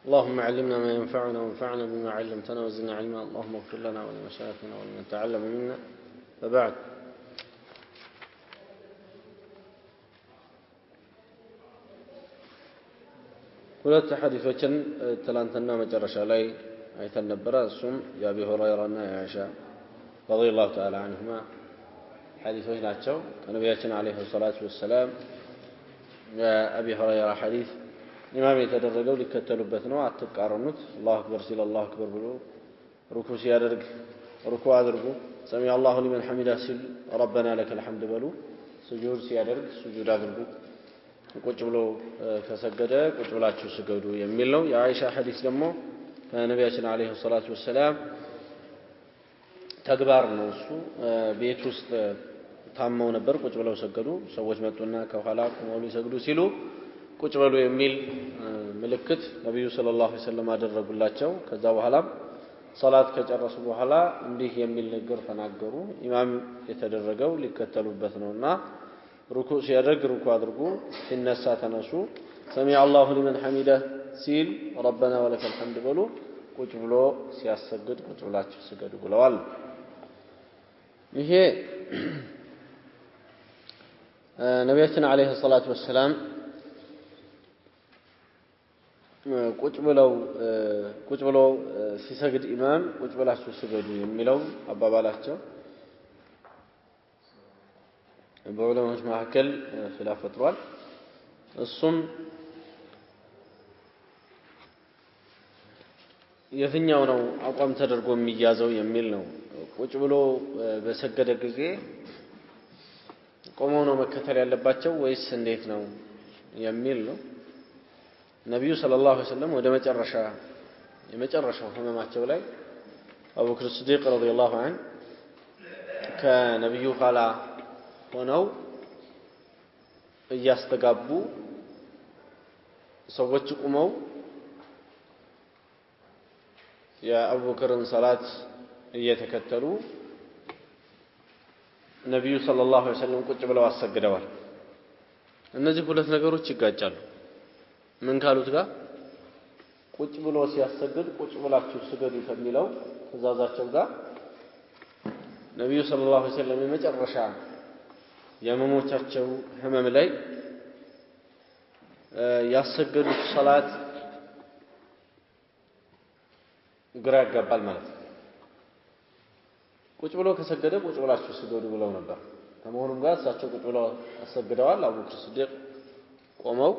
اللهم علمنا ما ينفعنا وانفعنا بما علمتنا وزدنا علما اللهم اغفر لنا ولمشايخنا ولمن تعلم منا فبعد ሁለት ሐዲሶችን ትላንትና መጨረሻ ላይ አይተን ነበር እሱም የአቢ ሁረይራና የአይሻ ረዲየላሁ ተዓላ ዐንሁማ ሐዲሶች ናቸው ከነቢያችን አለይሂ ሰላቱ ወሰለም የአቢ ሁረይራ ሐዲስ ኢማም የተደረገው ሊከተሉበት ነው አትቃረኑት አላሁ አክበር ሲል አላሁ አክበር ብሎ ሩኩዕ ሲያደርግ ሩኩዕ አድርጉ ሰሚ አላሁ ሊመን ሐሚዳ ሲል ረበና ለከል ሐምድ በሉ ስጁድ ሲያደርግ ስጁድ አድርጉ ቁጭ ብሎ ከሰገደ ቁጭ ብላችሁ ስገዱ የሚል ነው የአይሻ ሐዲስ ደግሞ ነብያችን አለይሂ ሰላቱ ወሰለም ተግባር ነው እሱ ቤት ውስጥ ታመው ነበር ቁጭ ብለው ሰገዱ ሰዎች መጡና ከኋላ ቆመው ሊሰግዱ ሲሉ ቁጭ በሉ የሚል ምልክት ነብዩ ሰለላሁ ዐለይሂ ወሰለም አደረጉላቸው ከዛ በኋላ ሶላት ከጨረሱ በኋላ እንዲህ የሚል ነገር ተናገሩ ኢማም የተደረገው ሊከተሉበት ነውና ሩኩዕ ሲያደርግ ሩኩዕ አድርጉ ሲነሳ ተነሱ ሰሚ አላሁ ሊመን ሐሚዳ ሲል ረበና ወለከል ሐምድ በሉ ቁጭ ብሎ ሲያሰግድ ቁጭ ብላችሁ ስገዱ ብለዋል ይሄ ነብያችን አለይሂ ሰላቱ ወሰለም ቁጭ ብሎ ሲሰግድ ኢማም ቁጭ ብላችሁ ስገዱ የሚለው አባባላቸው በዑለማዎች መካከል ኺላፍ ፈጥሯል እሱም የትኛው ነው አቋም ተደርጎ የሚያዘው የሚል ነው ቁጭ ብሎ በሰገደ ጊዜ ቆመው ነው መከተል ያለባቸው ወይስ እንዴት ነው የሚል ነው ነብዩ ሰለላሁ ዐለይሂ ወሰለም ወደ የመጨረሻው ህመማቸው ላይ አቡበክር ሲዲቅ ረዲየላሁ ዐንሁ ከነብዩ ኋላ ሆነው እያስተጋቡ ሰዎች ቆመው የአቡበክርን ሰላት እየተከተሉ ነብዩ ሰለላሁ ዐለይሂ ወሰለም ቁጭ ብለው አሰግደዋል እነዚህ ሁለት ነገሮች ይጋጫሉ ምን ካሉት ጋር ቁጭ ብሎ ሲያሰግድ ቁጭ ብላችሁ ስገዱ ከሚለው ትእዛዛቸው ጋር ነብዩ ሰለላሁ ዐለይሂ ወሰለም የመጨረሻ የመሞቻቸው ህመም ላይ ያሰገዱት ሶላት ግራ ያጋባል ማለት ነው ቁጭ ብሎ ከሰገደ ቁጭ ብላችሁ ስገዱ ብለው ነበር ከመሆኑም ጋር እሳቸው ቁጭ ብለው አሰግደዋል አቡበክር ሲዲቅ ቆመው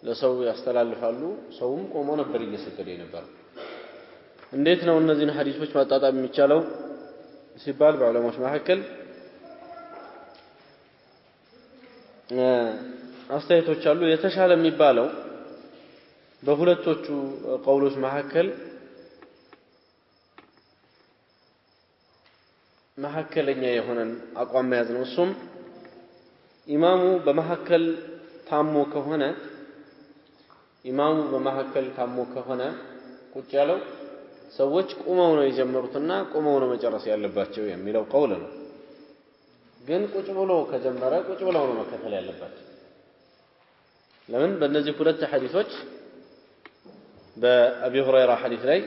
ለሰው ያስተላልፋሉ ሰውም ቆሞ ነበር እየሰገደ ነበር እንዴት ነው እነዚህን ሐዲሶች ማጣጣም የሚቻለው ሲባል በዑለማዎች መካከል አስተያየቶች አሉ የተሻለ የሚባለው በሁለቶቹ ቀውሎች መካከል መሐከለኛ የሆነን አቋም መያዝ ነው እሱም ኢማሙ በመሐከል ታሞ ከሆነ ቁጭ ያለው ሰዎች ቆመው ነው የጀመሩትና ቆመው ነው መጨረስ ያለባቸው የሚለው ቀውል ነው ግን ቁጭ ብሎ ከጀመረ ቁጭ ብለው ነው መከተል ያለባቸው ለምን በእነዚህ ሁለት ሐዲሶች በአቢ ሁረይራ ሐዲስ ላይ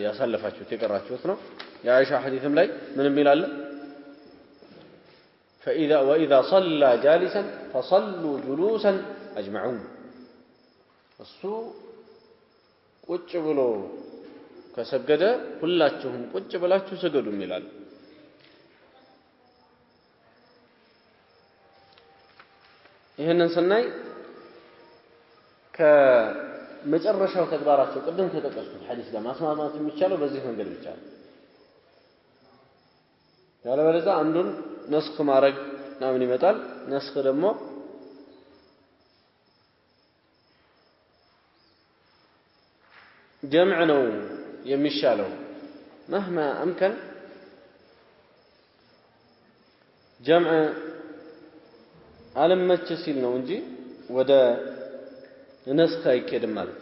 ያሳለፋችሁት የቀራችሁት ነው የአይሻ ሐዲስም ላይ ምን ይላል وإذا صلى جالسا فصلوا جلوسا أجمعون እሱ ቁጭ ብሎ ከሰገደ ሁላችሁም ቁጭ ብላችሁ ስገዱ ይላል ይሄንን ስናይ ከመጨረሻው ተግባራቸው ቅድም ተጠቀሱት ሐዲስ ጋር ማስማማት የሚቻለው በዚህ መንገድ ብቻ ነው ያለበለዚያ አንዱን ነስኽ ማድረግ ምን ይመጣል ነስኽ ደግሞ ጀምዕ ነው የሚሻለው مهما أمكن ጀምዕ አለመች ሲል ነው እንጂ ወደ ነስኽ አይከድም ማለት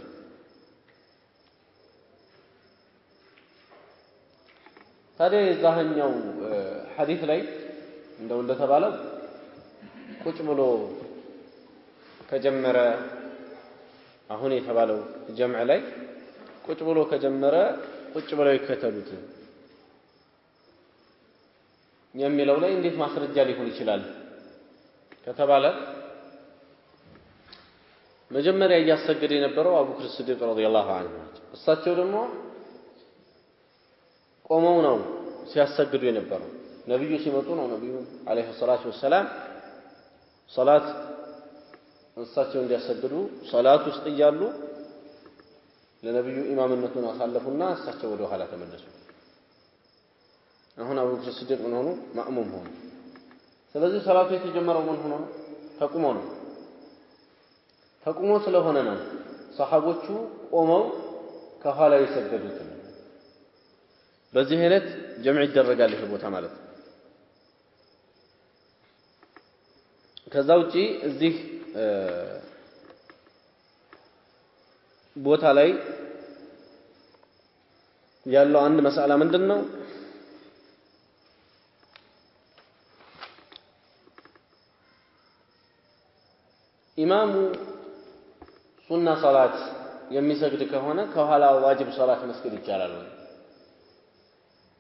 ታዲያ የዛኛው ሐዲስ ላይ እንደተባለው ቁጭ ብሎ ከጀመረ አሁን የተባለው ጀምዕ ላይ ቁጭ ብሎ ከጀመረ ቁጭ ብለው ይከተሉት የሚለው ላይ እንዴት ማስረጃ ሊሆን ይችላል ከተባለ መጀመሪያ እያሰገደ የነበረው አቡበክር ሲዲቅ ረዲየላሁ ዐንሁ እሳቸው ደግሞ ቆመው ነው ሲያሰግዱ የነበረው ነብዩ ሲመጡ ነው ነብዩ አለይሂ ሰላቱ ወሰላም ሶላት እሳቸው እንዲያሰግዱ ሶላት ውስጥ እያሉ ለነብዩ ኢማምነቱን አሳለፉና እሳቸው ወደ ኋላ ተመለሱ አሁን አቡበክር ሲዲቅ ምን ሆኑ ማእሙም ሆኑ ስለዚህ ሶላቱ የተጀመረው ምን ሆኖ ተቁሞ ነው ተቁሞ ስለሆነ ነው ሰሃቦቹ ቆመው ከኋላ የሰገዱት በዚህ አይነት ጀምዕ ይደረጋል ይሄ ቦታ ማለት ነው ከዛ ውጪ እዚህ ቦታ ላይ ያለው አንድ መስአላ ምንድነው ኢማሙ ሱና ሶላት የሚሰግድ ከሆነ ከኋላ ዋጅብ ሶላት መስገድ ይቻላል ወይ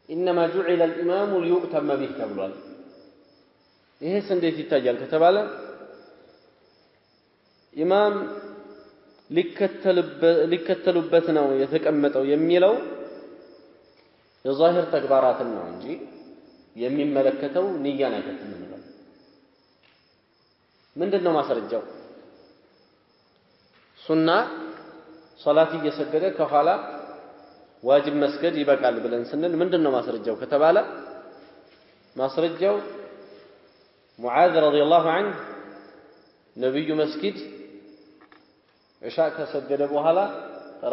انما جعل الامام ليؤتم به ተብሏል ይሄስ እንዴት ይታያል ከተባለ ኢማም ሊከተሉበት ነው የተቀመጠው የሚለው የዛሂር ተግባራትን ነው እንጂ የሚመለከተው ንያን አይከተልም ነው ምንድነው ማስረጃው ሱና ሶላት እየሰገደ ከኋላ ዋጅብ መስገድ ይበቃል ብለን ስንል ምንድነው ማስረጃው ከተባለ ማስረጃው ሙዓዝ ረዲየላሁ ዐንሁ ነብዩ መስጊድ ኢሻ ከሰገደ በኋላ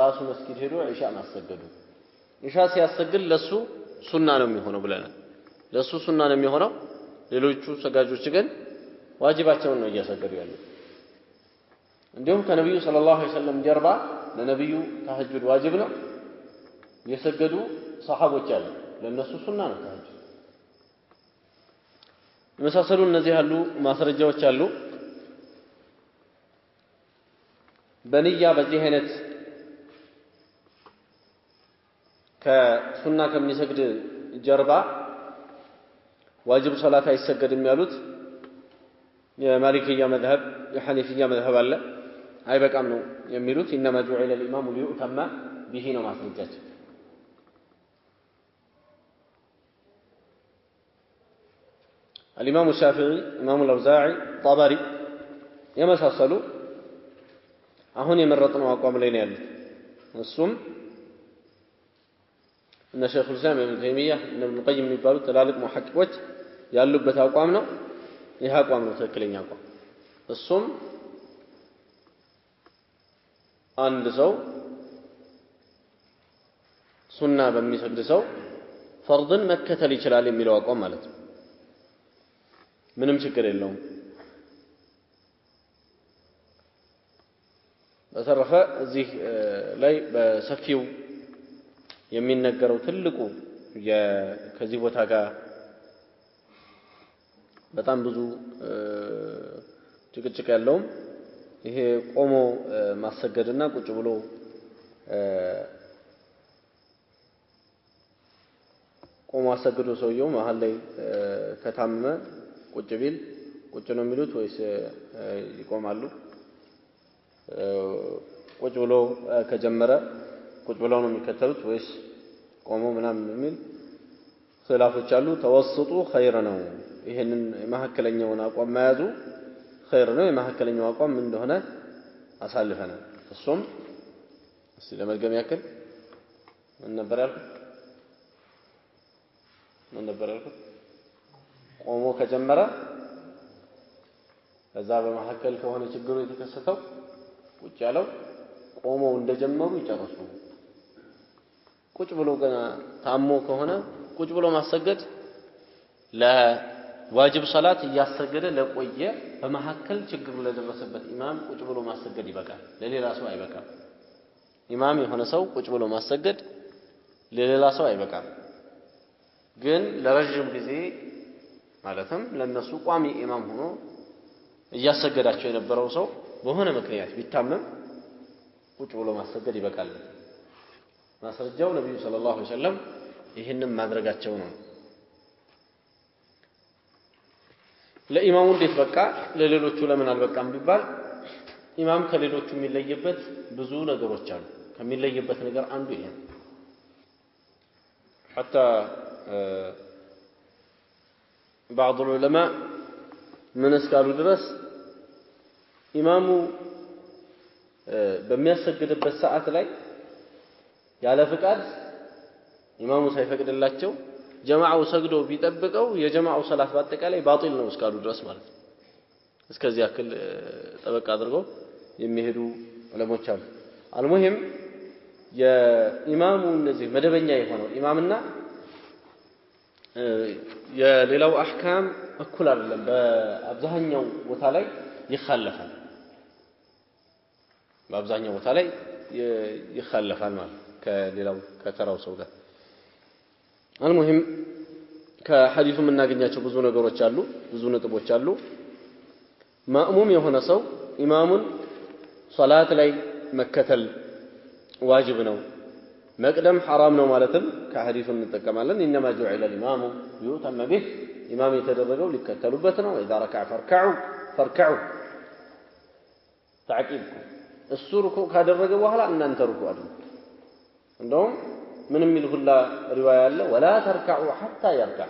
ራሱ መስጊድ ሄዶ ኢሻ ማሰገዱ ኢሻ ሲያሰግድ ለሱ ሱና ነው የሚሆነው ብለናል ለሱ ሱና ነው የሚሆነው ሌሎቹ ሰጋጆች ግን ዋጅባቸውን ነው እያሰገዱ ያሉት እንዲሁም ከነብዩ ሰለላሁ ዐለይሂ ወሰለም ጀርባ ለነብዩ ተሐጁድ ዋጅብ ነው የሰገዱ ሰሃቦች አሉ ለነሱ ሱና ነው ተሐጁድ መሳሰሉ እነዚህ ያሉ ማስረጃዎች አሉ በንያ በዚህ አይነት ከሱና ከሚሰግድ ጀርባ ዋጅብ ሶላት አይሰገድም ያሉት የማሊክያ መዝሀብ የሐነፊያ መዝሀብ አለ አይበቃም ነው የሚሉት انما جعل الامام ليؤتم به ነው ማስረጃቸው الامام الشافعي امام الاوزاعي طبري የመሳሰሉ አሁን የመረጥነው አቋም ላይ ነው ያሉት እሱም እነ ሸይኹ الاسلام ابن تيميه ابن القيم የሚባሉ ትላልቅ ሙሐቂቆች ያሉበት አቋም ነው ይህ አቋም ነው ትክክለኛ አቋም እሱም አንድ ሰው ሱና በሚሰግድ ሰው ፈርድን መከተል ይችላል የሚለው አቋም ማለት ነው ምንም ችግር የለውም በተረፈ እዚህ ላይ በሰፊው የሚነገረው ትልቁ ከዚህ ቦታ ጋር በጣም ብዙ ጭቅጭቅ ያለውም ይሄ ቆሞ ማሰገድና ቁጭ ብሎ ቆሞ አሰግዶ ሰውየው መሃል ላይ ከታመመ ቁጭ ቢል ቁጭ ነው የሚሉት ወይስ ይቆማሉ ቁጭ ብሎ ከጀመረ ቁጭ ብለው ነው የሚከተሉት ወይስ ቆሞ ምናምን የሚል ኺላፎች አሉ ተወስጡ ኸይር ነው ይሄንን የመሐከለኛውን አቋም መያዙ ኸይር ነው የመሐከለኛው አቋም ምን እንደሆነ አሳልፈናል እሱም እስቲ ለመድገም ያክል ምን ነበር ያልኩት ቆሞ ከጀመረ ከዛ በመሐከል ከሆነ ችግሩ የተከሰተው ቁጭ ያለው ቆመው እንደጀመሩ ይጨርሱ ቁጭ ብሎ ገና ታሞ ከሆነ ቁጭ ብሎ ማሰገድ ለዋጅብ ሶላት እያሰገደ ለቆየ በመሐከል ችግሩ ለደረሰበት ኢማም ቁጭ ብሎ ማሰገድ ይበቃል ለሌላ ሰው አይበቃም ኢማም የሆነ ሰው ቁጭ ብሎ ማሰገድ ለሌላ ሰው አይበቃም ግን ለረጅም ጊዜ ማለትም ለነሱ ቋሚ ኢማም ሆኖ እያሰገዳቸው የነበረው ሰው በሆነ ምክንያት ቢታመም ቁጭ ብሎ ማሰገድ ይበቃል ማስረጃው ነብዩ ሰለላሁ ዐለይሂ ወሰለም ይሄንን ማድረጋቸው ነው ለኢማሙ እንዴት በቃ ለሌሎቹ ለምን አልበቃም ቢባል ኢማም ከሌሎቹ የሚለይበት ብዙ ነገሮች አሉ ከሚለይበት ነገር አንዱ ይሄ حتى بعض العلماء من اسكالو ድረስ ኢማሙ በሚያሰግድበት ሰዓት ላይ ያለ ፍቃድ ኢማሙ ሳይፈቅድላቸው ጀማዓው ሰግዶ ቢጠብቀው የጀማዓው ሶላት በአጠቃላይ ባጢል ነው እስካሉ ድረስ ማለት ነው እስከዚህ ያክል ጠበቅ አድርገው የሚሄዱ ዑለሞች አሉ አልሙሂም የኢማሙ እነዚህ መደበኛ የሆነው ኢማምና የሌላው አህካም እኩል አይደለም በአብዛኛው ቦታ ላይ ይخالፋል በአብዛኛው ቦታ ላይ ይخالፋል ማለት ከሌላው ከተራው ሰው ጋር አልሙሂም ከሐዲሱ የምናገኛቸው ብዙ ነገሮች አሉ ብዙ ነጥቦች አሉ ማእሙም የሆነ ሰው ኢማሙን ሶላት ላይ መከተል ዋጅብ ነው መቅደም حرام ነው ማለትም ከሐዲሱ እንጠቀማለን انما جعل الامام يؤتم به ኢማም የተደረገው ሊከተሉበት ነው اذا ركع فاركعوا تعقيب እሱ ሩኩዕ ካደረገ በኋላ እናንተ ሩኩዕ አድርጉ እንደውም ምንም ይልሁላ ሪዋያ አለ ولا تركعوا حتى يركع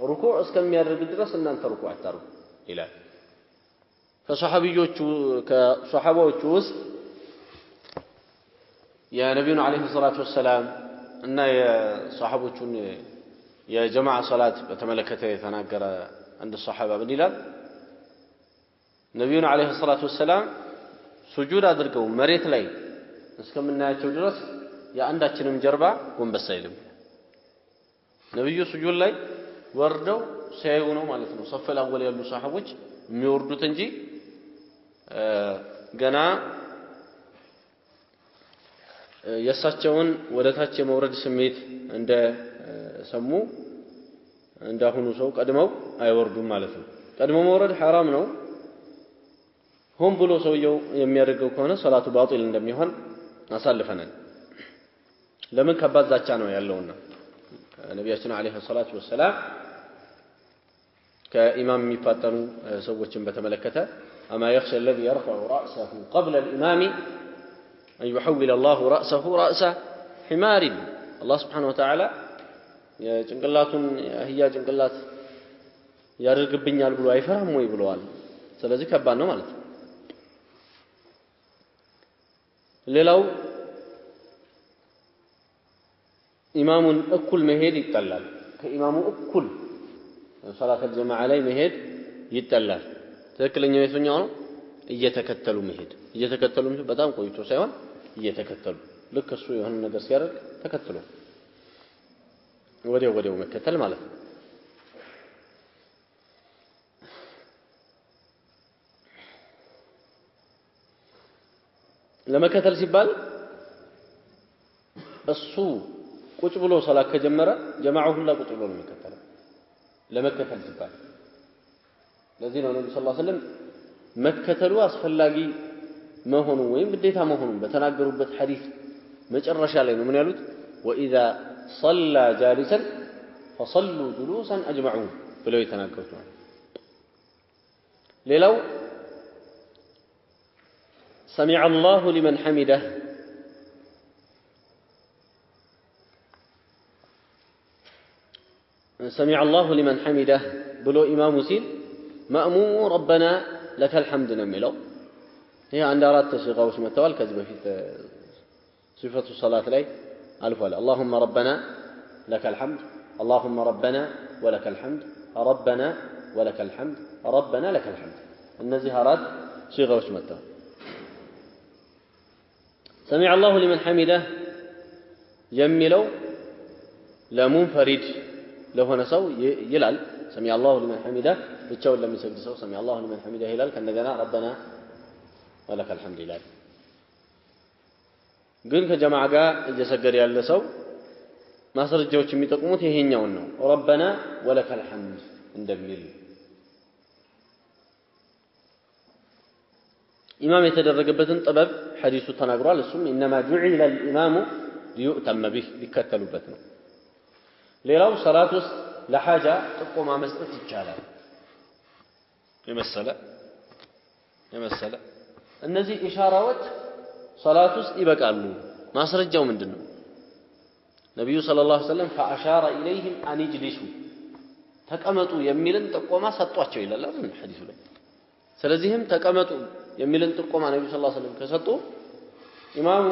ሩኩዕ እስከሚያደርግ ድረስ እናንተ ሩኩዕ አታርጉ ይላል ከሷሐባዎቹ ውስጥ የነብዩን አለይሂ ሰላቱ ወሰለም እና የሷሐቦቹን የጀማዓ ሶላት በተመለከተ የተናገረ አንድ ሷሐባ ምን ይላል ነብዩን አለይሂ ሰላቱ ወሰለም ሱጁድ አድርገው መሬት ላይ እስከምናያቸው ድረስ የአንዳችንም ጀርባ ጎንበስ አይልም ነብዩ ሱጁድ ላይ ወርደው ሲያዩ ነው ማለት ነው ሶፍ አልአወል ያሉ ሷሐቦች የሚወርዱት እንጂ ገና የሳቸውን ወደታች የመውረድ ስሜት እንደ ሰሙ እንዳሁኑ ሰው ቀድመው አይወርዱም ማለት ነው ቀድመው መውረድ حرام ነው ሆን ብሎ ሰውየው የሚያደርገው ከሆነ ሶላቱ ባጢል እንደሚሆን አሳልፈናል ለምን ከባድ ዛቻ ነው ያለውና ነብያችን አለይሂ ሰላቱ ወሰለም ከኢማም የሚፋጠኑ ሰዎችን በተመለከተ اما يخشى الذي يرفع راسه قبل الامام ان يحول الله راسه راس حمار الله سبحانه وتعالى የጭንቅላቱን አህያ ጭንቅላት ያደርግብኛል ብሎ አይፈራም ወይ ብለዋል ስለዚህ ከባድ ነው ማለት ነው ሌላው ኢማሙን እኩል መሄድ ይጠላል ከኢማሙ እኩል ሶላት الجماعه ላይ መሄድ ይጠላል ትክክለኛው የትኛው ነው እየተከተሉ መሄድ እየተከተሉ በጣም ቆይቶ ሳይሆን እየተከተሉ ልክ እሱ የሆነ ነገር ሲያደርግ ተከትሎ ወዲያው መከተል ማለት ነው ለመከተል ሲባል እሱ ቁጭ ብሎ ሶላት ከጀመረ ጀማዓው ሁላ ቁጭ ብሎ ነው የሚከተለው ለመከተል ሲባል ለዚህ ነው ነብዩ ሰለላሁ ዐለይሂ ወሰለም መከተሉ አስፈላጊ መሆኑ ወይም ግዴታ መሆኑን በተናገሩበት ሐዲስ መጨረሻ ላይ ነው ምን ያሉት وإذا صلى جالسا فصلوا جلوسا أجمعون ብለው የተናገሩት ነው ሌላው سمع الله لمن حمده سمع الله لمن حمده ብሎ ኢማሙ ሲል ማእሙሙ ربنا لك الحمد ነው የሚለው ይሄ አንድ አራት ሲጋዎች መተዋል ከዚህ በፊት صفة الصلاة ላይ አልፏል اللهم ربنا لك الحمد اللهم ربنا ولك الحمد ربنا ولك الحمد ربنا لك الحمد እነዚህ አራት ሲጋዎች መተዋል سمع الله لمن حمده የሚለው ለሙንፈሪድ ለሆነ ሰው ይላል سمع الله لمن حمده ብቻውን ለሚሰግድ ሰው سمع الله لمن حمده ይላል ከነገና ربنا ولك الحمد ይላል ግን ከጀማዓ ጋር እየሰገደ ያለ ሰው ማስረጃዎች የሚጠቁሙት ይሄኛውን ነው ربنا ولك الحمد እንደሚል ኢማም የተደረገበትን ጥበብ ሐዲሱ ተናግሯል እሱም ኢነማ ጁዒለ الامام ليؤتم به ሊከተሉበት ነው ሌላው ሰላት ውስጥ ለሐጃ ጥቆማ መስጠት ይቻላል የመሰለ እነዚህ ኢሻራዎች ሰላት ውስጥ ይበቃሉ ማስረጃው ምንድነው ነብዩ ሰለላሁ ዐለይሂ ወሰለም فاشار اليهم ان يجلسوا ተቀመጡ የሚልን ጥቆማ ሰጧቸው ይላል አይደል ሐዲሱ ላይ ስለዚህም ተቀመጡ የሚልን ጥቆማ ነብዩ ሰለላሁ ዐለይሂ ወሰለም ከሰጡ ኢማሙ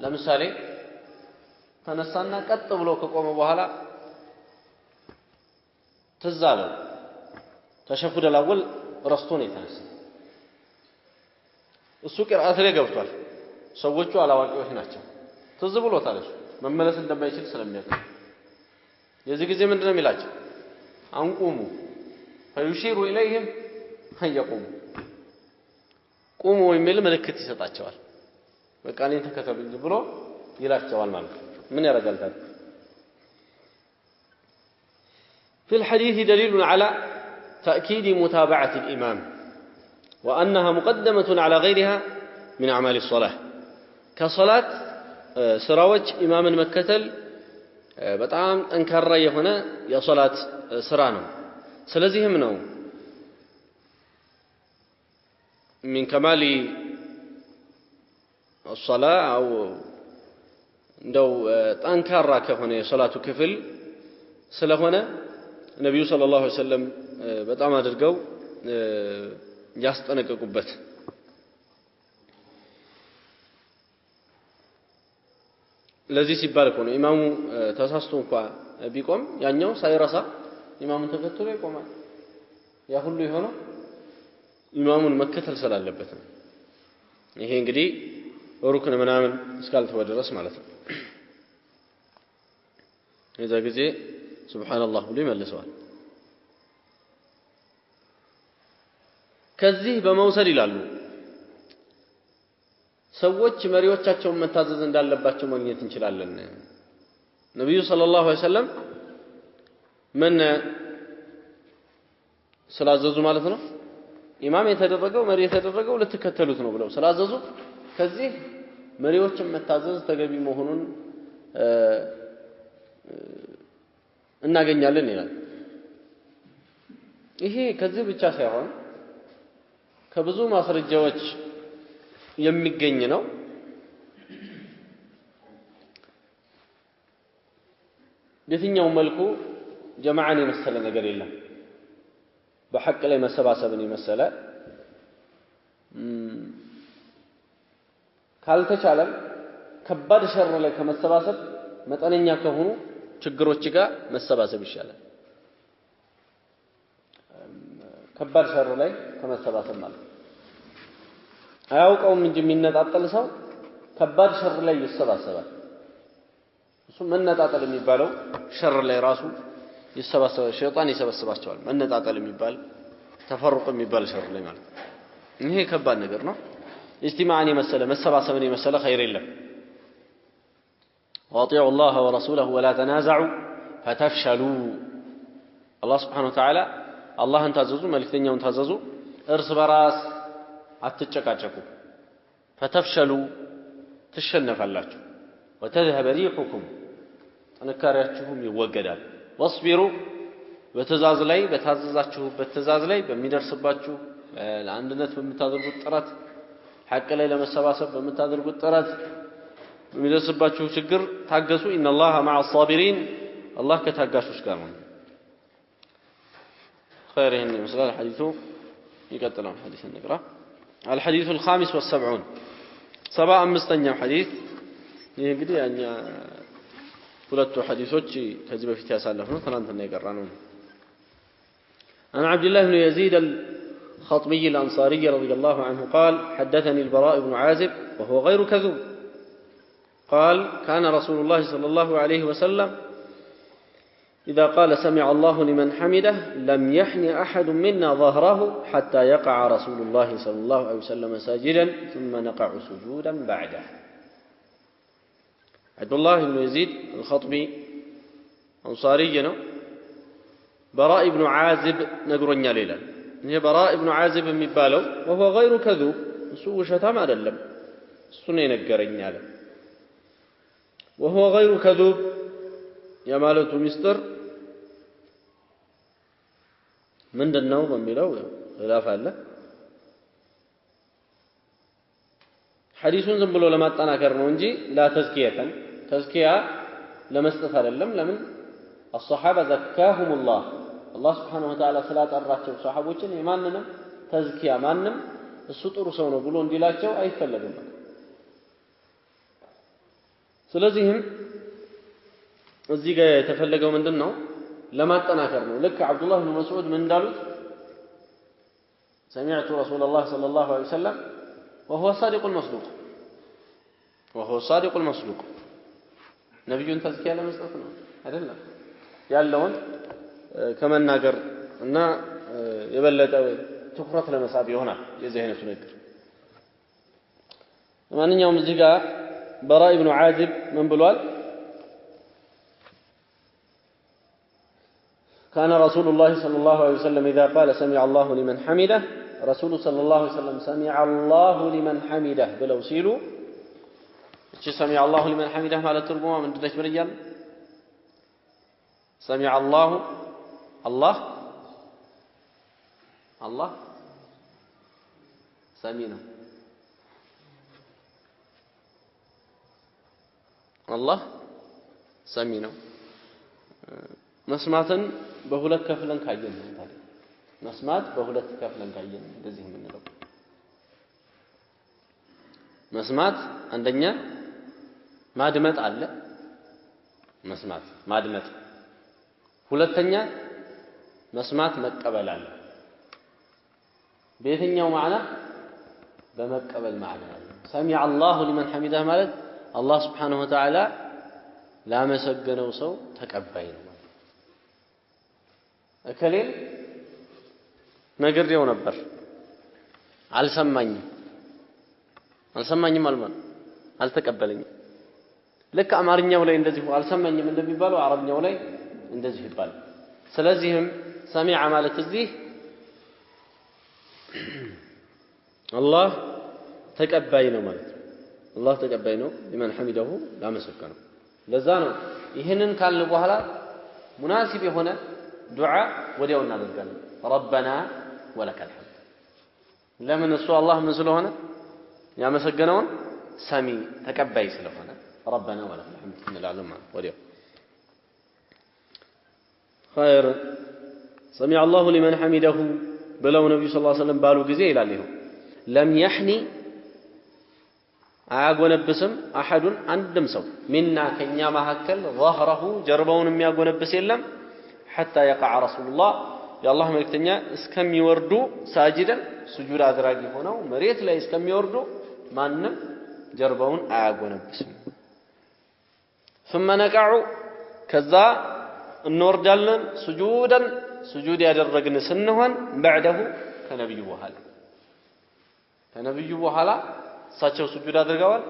ለምሳሌ ተነሳና ቀጥ ብሎ ከቆመ በኋላ ተዛለው ተሸሁድ አልአወል ረስቶ ነው የተነሳ እሱ ቅርአት ላይ ገብቷል ሰዎቹ አላዋቂዎች ናቸው ትዝ ብሎታል እሱ መመለስ እንደማይችል ስለሚያውቅ የዚህ ጊዜ ምንድነው የሚላቸው አንቁሙ ፈዩሺሩ ኢለይሂም አንየቁሙ ቁሙ የሚል ምልክት ይሰጣቸዋል በቃ እኔን ተከተሉኝ ብሎ ይላቸዋል ማለት ምን ያደርጋል ታዲያ في الحديث دليل على تأكيد متابعة الإمام وأنها مقدمة على غيرها من أعمال الصلاة كصلاة سراوج إمام مكتل بطعام أنكر رأي هنا يا صلاة سرانو سلزهم نو من كمال الصلاة أو دو أنكر رأك هنا صلاة كفل سلهنا النبي صلى الله عليه وسلم በጣም አድርገው ያስጠነቀቁበት ለዚህ ሲባል እኮ ነው ኢማሙ ተሳስቶ እንኳን ቢቆም ያኛው ሳይረሳ ኢማሙን ተከትሎ ይቆማል ያ ሁሉ የሆነው ኢማሙን መከተል ስላለበት ነው ይሄ እንግዲህ ሩክን ምናምን እስካልተወ ድረስ ማለት ነው የዛ ጊዜ ሱብሃንአላህ ብሎ ይመልሰዋል ከዚህ በመውሰድ ይላሉ ሰዎች መሪዎቻቸውን መታዘዝ እንዳለባቸው ማግኘት እንችላለን ነብዩ ሰለላሁ ዐለይሂ ወሰለም ምን ስላዘዙ ማለት ነው ኢማም የተደረገው መሪ የተደረገው ለተከተሉት ነው ብለው ስላዘዙ ከዚህ መሪዎችን መታዘዝ ተገቢ መሆኑን እናገኛለን ይላል ይሄ ከዚህ ብቻ ሳይሆን ከብዙ ማስረጃዎች የሚገኝ ነው በየትኛው መልኩ ጀማዓን የመሰለ ነገር የለም በሐቅ ላይ መሰባሰብን የመሰለ ካልተቻለ ከባድ ሸር ላይ ከመሰባሰብ መጠነኛ ከሆኑ ችግሮች ጋር መሰባሰብ ይሻላል ከባድ ሸር ላይ ከመሰባሰብ ማለት አያውቀውም እንጂ የሚነጣጠል ሰው ከባድ ሸር ላይ ይሰባሰባል እሱ መነጣጠል የሚባለው ሸር ላይ ራሱ ይሰባሰባል ሸይጣን ይሰበስባቸዋል መነጣጠል የሚባል ተፈሩቅ የሚባል ሸር ላይ ማለት ይሄ ከባድ ነገር ነው اجتماعን የመሰለ መሰባሰብን የመሰለ ኸይር የለም واطيعوا الله ورسوله ولا تنازعوا فتفشلوا الله سبحانه وتعالى አላህን ታዘዙ መልእክተኛውን ታዘዙ እርስ በራስ አትጨቃጨቁ فتفشلوا ትሸነፋላችሁ وتذهب ريحكم ጥንካሬያችሁም ይወገዳል واصبروا በትእዛዝ ላይ በታዘዛችሁበት ትእዛዝ ላይ በሚደርስባችሁ ለአንድነት በምታደርጉት ጥረት ሐቅ ላይ ለመሰባሰብ በምታደርጉት ጥረት በሚደርስባችሁ ችግር ታገሱ ان الله مع الصابرين الله ከታጋሾች ጋር ነው خير هن مثلا الحديث يقتل الحديث نقرأ الحديث الخامس والسبعون 75ኛው حديث ይሄ እንግዲህ ያኛ ሁለቱ ሐዲሶች ከዚህ በፊት ያሳለፍነው ትናንትና የቀራነው عن عبد الله بن يزيد الخطمي الأنصاري رضي الله عنه قال حدثني البراء بن عازب وهو غير كذوب قال كان رسول الله صلى الله عليه وسلم إذا قال سمع الله لمن حمده لم يحن أحد منا ظهره حتى يقع رسول الله صلى الله عليه وسلم ساجدا ثم نقع سجودا بعده عبد الله بن يزيد الخطبي أنصاري براء بن عازب نقرن ليلا هي براء بن عازب مبالو وهو غير كذوب እሱ ውሸታም አይደለም እሱ ነው የነገረኝ አለ وهو غير كذوب የማለቱ ሚስጥር ምንድነው በሚለው ኺላፍ አለ ሐዲሱን ዝም ብሎ ለማጠናከር ነው እንጂ لا ተዝኪያ ለመስጠት አይደለም ለምን الصحابه زكاهم الله سبحانه وتعالى ስላጠራቸው ሷሐቦችን የማንንም ተዝኪያ ማንንም እሱ ጥሩ ሰው ነው ብሎ እንዲላቸው አይፈለግም ስለዚህም እዚህ ጋር የተፈለገው ምንድነው ለማጠናከር ነው ልክ አብዱላህ ኢብኑ መስዑድ ምን እንዳሉት سمعت رسول الله صلى الله عليه وسلم وهو صادق المصدوق ነብዩን ተዝኪያ ለመስጠት ነው አይደለም ያለውን ከመናገር እና የበለጠ ትኩረት ለመሳብ ይሆናል የዚህ አይነቱ ነገር ማንኛውም እዚህ ጋር በራ ኢብኑ ዓዚብ ምን ብሏል كان رسول الله صلى الله عليه وسلم إذا قال سمع الله لمن حمده رسول صلى الله عليه وسلم سمع الله لمن حمده بلو سيلو سمع الله لمن حمده ما لا ترجمه من دلش برجال سمع الله سمينا الله سمينا መስማትን በሁለት ከፍለን ካየን ታዲያ መስማት በሁለት ከፍለን ካየን እንደዚህ የምንለው መስማት አንደኛ ማድመጥ አለ መስማት ማድመጥ ሁለተኛ መስማት መቀበል አለ በየትኛው ማዕና በመቀበል ማዕና ሰሚዐ አላሁ ሊመን ሐሚደህ ማለት አላህ Subhanahu Wa Ta'ala ላመሰገነው ሰው ተቀባይ ነው እከሌን ነግሬው ነበር አልሰማኝም አልማን አልተቀበለኝም ልክ አማርኛው ላይ እንደዚህ አልሰማኝም እንደሚባለው አረብኛው ላይ እንደዚህ ይባላል ስለዚህም ሰሚዐ ማለት እዚህ አላህ ተቀባይ ነው ማለት አላህ ተቀባይ ነው ሊመን ሐሚደሁ ላመሰገነው ለዛ ነው ይሄንን ካልን በኋላ ሙናሲብ የሆነ ዱዓ ወዲያው እናደርጋለን ረበና ወለከል ሐምድ ለምን እሱ አላህ ምን ስለሆነ ያመሰገነውን ሰሚ ተቀባይ ስለሆነ ረበና ወለከል ሐምድ እንላለን ማለት ወዲያው خير سمع الله لمن حمده بلو نبي صلى الله عليه وسلم بالو ጊዜ ይላል ይሄው لم يحني አያጎነብስም አሐዱን አንድም ሰው ሚና ከኛ መካከል ظهره ጀርባውን የሚያጎነብስ የለም حتى يقع رسول الله يا الله ملكتنيا اسكم يوردو ساجدا سجود ادراغي ሆነው መሬት ላይ እስከም ይወርዱ ማንንም ጀርባውን አያጎነብስም ثم نقع ከዛ እንወርዳለን سجودا سجود ያደረግን ስንሆን بعده ከነብዩ በኋላ እሳቸው ስጁድ አድርገዋል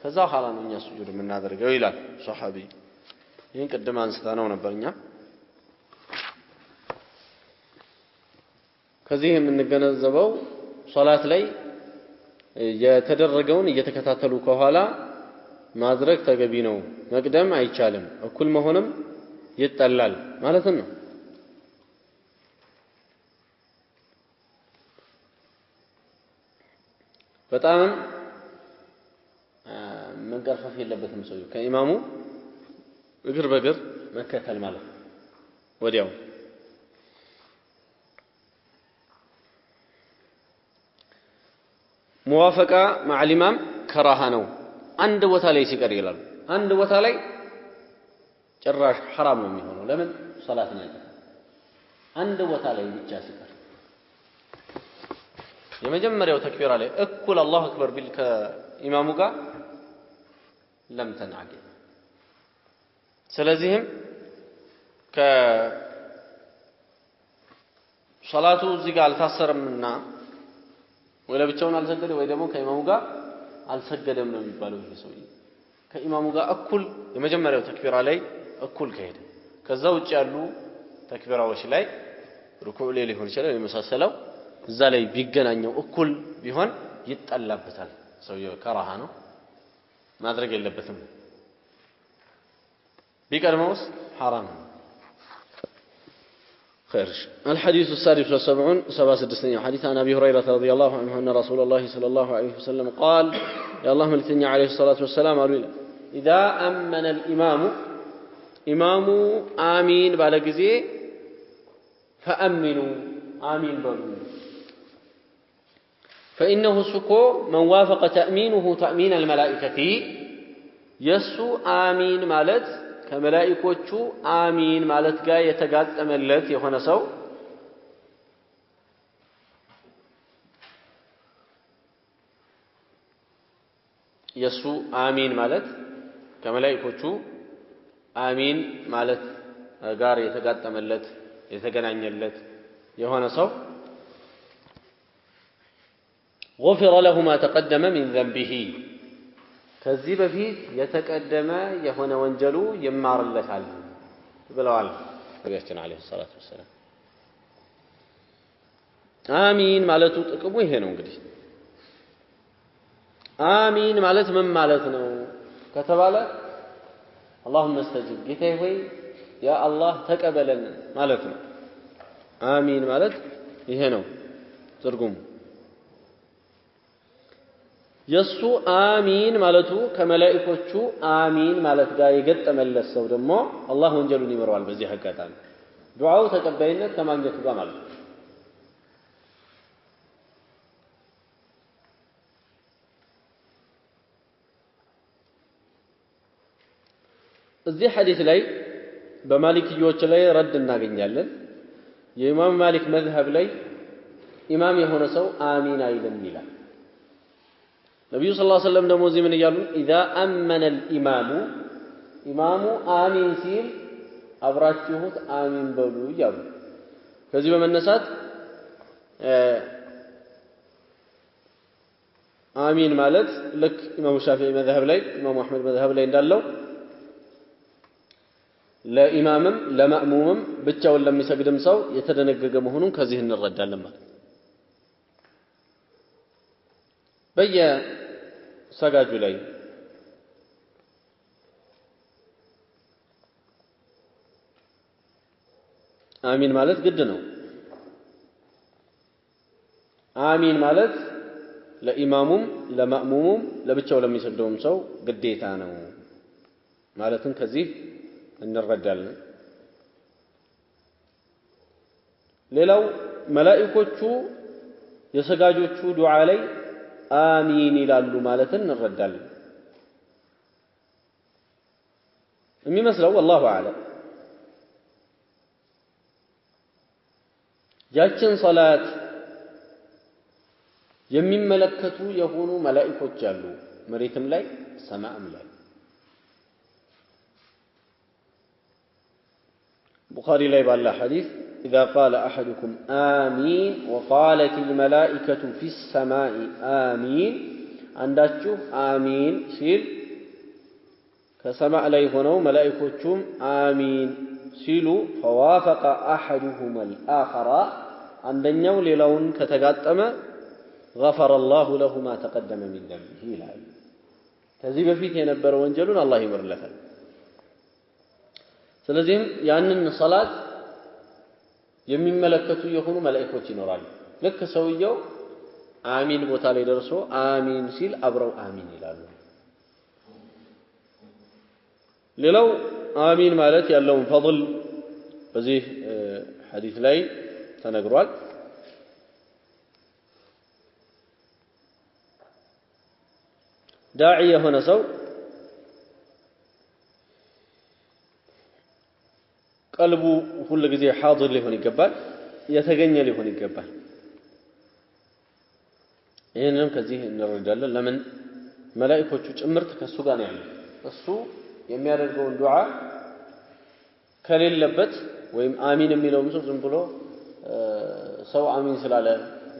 ከዛ ኋላ ነው እኛ ስጁድ የምናደርገው ይላል ሱሐቢ ይሄን ቅድም አንስተናው ነበርኛ ከዚህ የምንገነዘበው ሶላት ላይ የተደረገውን እየተከታተሉ ከኋላ ማድረግ ተገቢ ነው መቅደም አይቻልም እኩል መሆንም ይጠላል ማለት ነው በጣም መንቀርፈፍ የለበትም ሰው ከኢማሙ እግር በእግር መከተል ማለት ወዲያው ሙዋፈቃ مع الامام ከራሃ ነው አንድ ቦታ ላይ ሲቀር ይላል አንድ ቦታ ላይ ጭራሽ حرام ነው የሚሆነው ለምን ሶላት ነው አንድ ቦታ ላይ ብቻ ሲቀር የመጀመሪያው ተክቢራ ላይ እኩል አላሁ አክበር ቢል ከኢማሙ ጋር ለም ተንዓቂ ስለዚህም ከሶላቱ እዚህ ጋር አልታሰርምና ወይ ለብቻውን አልሰገደ ወይ ደግሞ ከኢማሙ ጋር አልሰገደም ነው የሚባለው ይሄ ሰውዬ ከኢማሙ ጋር እኩል የመጀመሪያው ተክቢራ ላይ እኩል ከሄደ ከዛ ውጭ ያሉ ተክቢራዎች ላይ ሩኩዕ ላይ ሊሆን ይችላል የመሳሰለው እዛ ላይ ቢገናኘው እኩል ቢሆን ይጣላበታል ሰውየው ከራሃ ነው ማድረግ የለበትም ቢቀድመውስ حرام خير الحديث السادس والسبعون 76 حديث عن أبي هريرة رضي الله عنه أن رسول الله صلى الله عليه وسلم قال يا الله ملتني عليه الصلاة والسلام إذا أمن الإمام إمام آمين بعد جزء فأمنوا آمين بلو فإنه سكو من وافق تأمينه تأمين الملائكة يسو آمين مالت ከመላእክቶቹ አሚን ማለት ጋር የተጋጠመለት የሆነ ሰው የሱ አሚን ማለት ከመላእክቶቹ አሚን ማለት ጋር የተጋጠመለት የተገናኘለት የሆነ ሰው غفر له ما تقدم من ذنبه ከዚህ በፊት የተቀደመ የሆነ ወንጀሉ ይማርለታል ብለዋል ነብያችን አለይሂ ሰላቱ ወሰለም አሚን ማለቱ ጥቅሙ ይሄ ነው እንግዲህ አሚን ማለት ምን ማለት ነው ከተባለ اللهم استجب ጌታዬ ሆይ ያ አላህ ተቀበለን ማለት ነው አሚን ማለት ይሄ ነው ትርጉሙ የሱ አሚን ማለቱ ከመላእክቶቹ አሚን ማለት ጋር የገጠመለት ሰው ደግሞ አላህ ወንጀሉን ይመረዋል በዚህ አጋጣሚ ዱዓው ተቀባይነት ከማግኘቱ ጋር ማለት ነው እዚህ ሐዲስ ላይ በማሊክዮች ላይ ረድ እናገኛለን የኢማም ማሊክ መዝሀብ ላይ ኢማም የሆነ ሰው አሚን አይልም ይላል ነብዩ ሰለላሁ ዐለይሂ ወሰለም ደግሞ እዚህ ምን ይያሉ اذا امن الامام ኢማሙ አሚን ሲል አብራችሁት አሚን በሉ ይያሉ ከዚህ በመነሳት አሚን ማለት ልክ ኢማሙ ሻፊዒ መዝሀብ ላይ ኢማሙ አህመድ መዝሀብ ላይ እንዳለው ለኢማምም ለማእሙምም ብቻውን ለሚሰግድም ሰው የተደነገገ መሆኑን ከዚህ እንረዳለን ማለት ሰጋጁ ላይ አሚን ማለት ግድ ነው አሚን ማለት ለኢማሙም ለማእሙሙም ለብቻው ለሚሰግደውም ሰው ግዴታ ነው ማለትን ከዚህ እንረዳለን ሌላው መላእክቶቹ የሰጋጆቹ ዱዓ ላይ አሚን ይላሉ ማለትን እንረዳለን የሚመስለው والله اعلم ያችን ሶላት የሚመለከቱ የሆኑ መላእክቶች አሉ መሬትም ላይ ሰማዕም ላይ ቡኻሪ ላይ ባለ ሐዲስ إذا قال أحدكم آمين وقالت الملائكة في السماء آمين عنداتشو آمين سيل كسماء لي هنا ملائكتهم آمين سيلو فوافق أحدهما الآخر عندنيو للون كتقاتم غفر الله له ما تقدم من ذنبه لا كذب فيه ينبر وانجلون الله يمر لك ስለዚህም ያንን ሶላት የሚመለከቱ የሆኑ መላእክቶች ይኖራሉ ልክ ሰውየው አሚን ቦታ ላይ ደርሶ አሚን ሲል አብረው አሚን ይላሉ ሌላው አሚን ማለት ያለውን ፈضል በዚህ ሐዲስ ላይ ተነግሯል ዳዒ የሆነ ሰው ቀልቡ ሁሉ ጊዜ حاضر ሊሆን ይገባል የተገኘ ሊሆን ይገባል ይሄንን ከዚህ እንረዳለን ለምን መላእክቶቹ ጭምርት ከሱ ጋር ነው ያሉት እሱ የሚያደርገውን ዱዓ ከሌለበት ወይም አሚን የሚለውም ሰው ዝም ብሎ ሰው አሚን ስላለ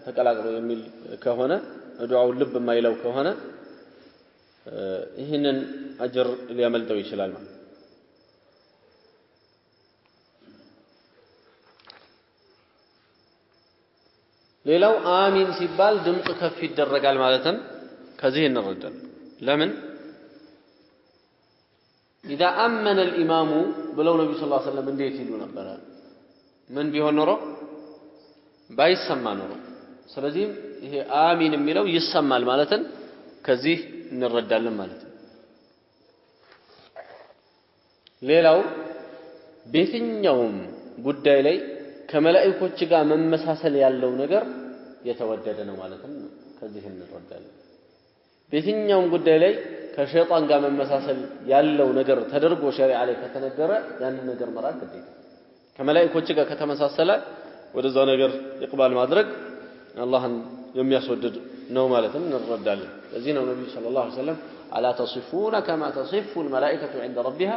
ተቀላቅሎ የሚል ከሆነ ዱዓው ልብ የማይለው ከሆነ ይሄንን አጅር ሊያመልጠው ይችላል ማለት ሌላው አሚን ሲባል ድምጽ ከፍ ይደረጋል ማለትም ከዚህ እንረዳለን ለምን إذا أمن الإمام بلو نبي صلى الله عليه وسلم እንዴት ይሉ ነበር ምን ቢሆን ኖሮ ባይሰማ ኖሮ ስለዚህ ይሄ አሚን የሚለው ይሰማል ማለትን ከዚህ እንረዳለን ማለት ነው ሌላው በየትኛውም ጉዳይ ላይ ከመላእክቶች ጋር መመሳሰል ያለው ነገር የተወደደ ነው ማለትም ከዚህ እንረዳለን በየትኛውም ጉዳይ ላይ ከሸይጣን ጋር መመሳሰል ያለው ነገር ተደርጎ ሸሪዓ ላይ ከተነገረ ያንን ነገር መራቅ ግዴታ ከመላእክቶች ጋር ከተመሳሰለ ወደዛ ነገር ይቅባል ማድረግ አላህን የሚያስወድድ ነው ማለትም እንረዳለን ለዚህ ነው ነብዩ ሰለላሁ ዐለይሂ ወሰለም አላ ተሲፉና ከማ ተሲፉ الملائكه عند ربها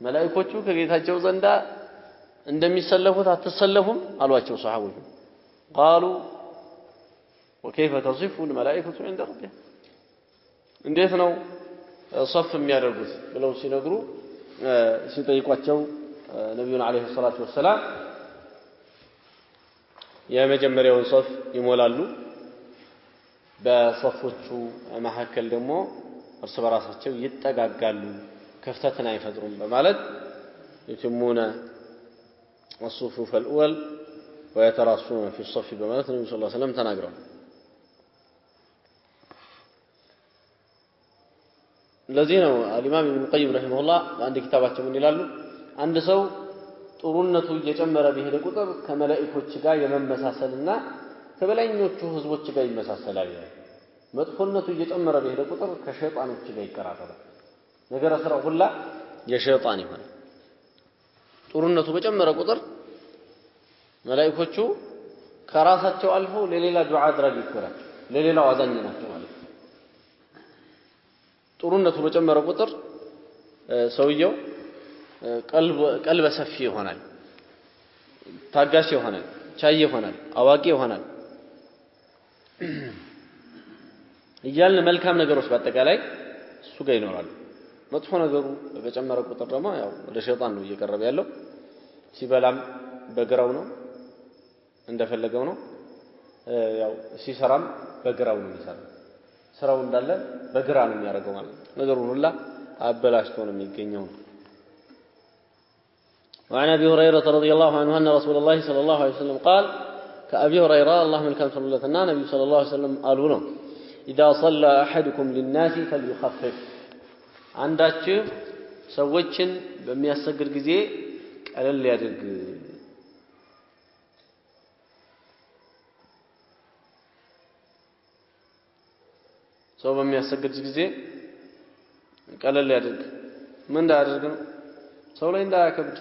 መላእክቶቹ ከጌታቸው ዘንዳ እንደሚሰለፉት አትሰለፉም አሏቸው ሱሐቦች قالوا وكيف تصف الملائكه عند ربها እንዴት ነው ሶፍ የሚያደርጉት ብለው ሲነግሩ ሲጠይቋቸው ነብዩን አለይሂ ሰላቱ ወሰለም የመጀመሪያውን ሶፍ ይሞላሉ በሶፎቹ መሐከል ደግሞ እርስ በራሳቸው ይጠጋጋሉ ክፍተትን አይፈጥሩም በማለት يتمون الصفوف الأول ويتراصون في الصف بمالت النبي صلى الله عليه وسلم تناقرون الذين الإمام ابن القيم رحمه الله عند كتاباته من يلالو عند سو ጥሩነቱ እየጨመረ በሄደ ቁጥር ከመላእክቶች ጋር የመመሳሰልና ከበላይኞቹ ህዝቦች ጋር ይመሳሰላል መጥፎነቱ እየጨመረ በሄደ ቁጥር ከሸይጣኖች ጋር ይቀራረባል ነገር አስራው ሁላ የሸይጣን ይሆናል ጥሩነቱ በጨመረ ቁጥር መላእክቶቹ ከራሳቸው አልፎ ለሌላ ዱዓ አድራጊ ይሆናል ለሌላው አዛኝ ናቸው ማለት ነው ጥሩነቱ በጨመረ ቁጥር ሰውየው ቀልበ ሰፊ ይሆናል ታጋሽ ይሆናል ቻይ ይሆናል አዋቂ ይሆናል ይያልን መልካም ነገሮች በአጠቃላይ እሱ ጋር ይኖራሉ መጥፎ ነገሩ በጨመረ ቁጥር ደግሞ ያው ወደ ሸይጣን ነው እየቀረበ ያለው ሲበላም በግራው ነው እንደፈለገው ነው ያው ሲሰራም በግራው ነው የሚሰራው ስራው እንዳለ በግራ ነው የሚያደርገው ማለት ነገሩን ሁላ አበላሽቶ ነው የሚገኘው وعن أبي هريرة رضي الله عنه أن رسول الله صلى الله عليه وسلم قال كأبي هريرة اللهم الكلام صلى الله عليه وسلم النبي صلى الله عليه وسلم قالوا له إذا صلى أحدكم للناس فليخفف عندك سوتشن بمياسقر ጊዜ ቀለል ያድርግ ሰው በሚያሰግድ ጊዜ ቀለል ያድርግ ምን እንዳያደርግ ነው ሰው ላይ እንዳያከብድ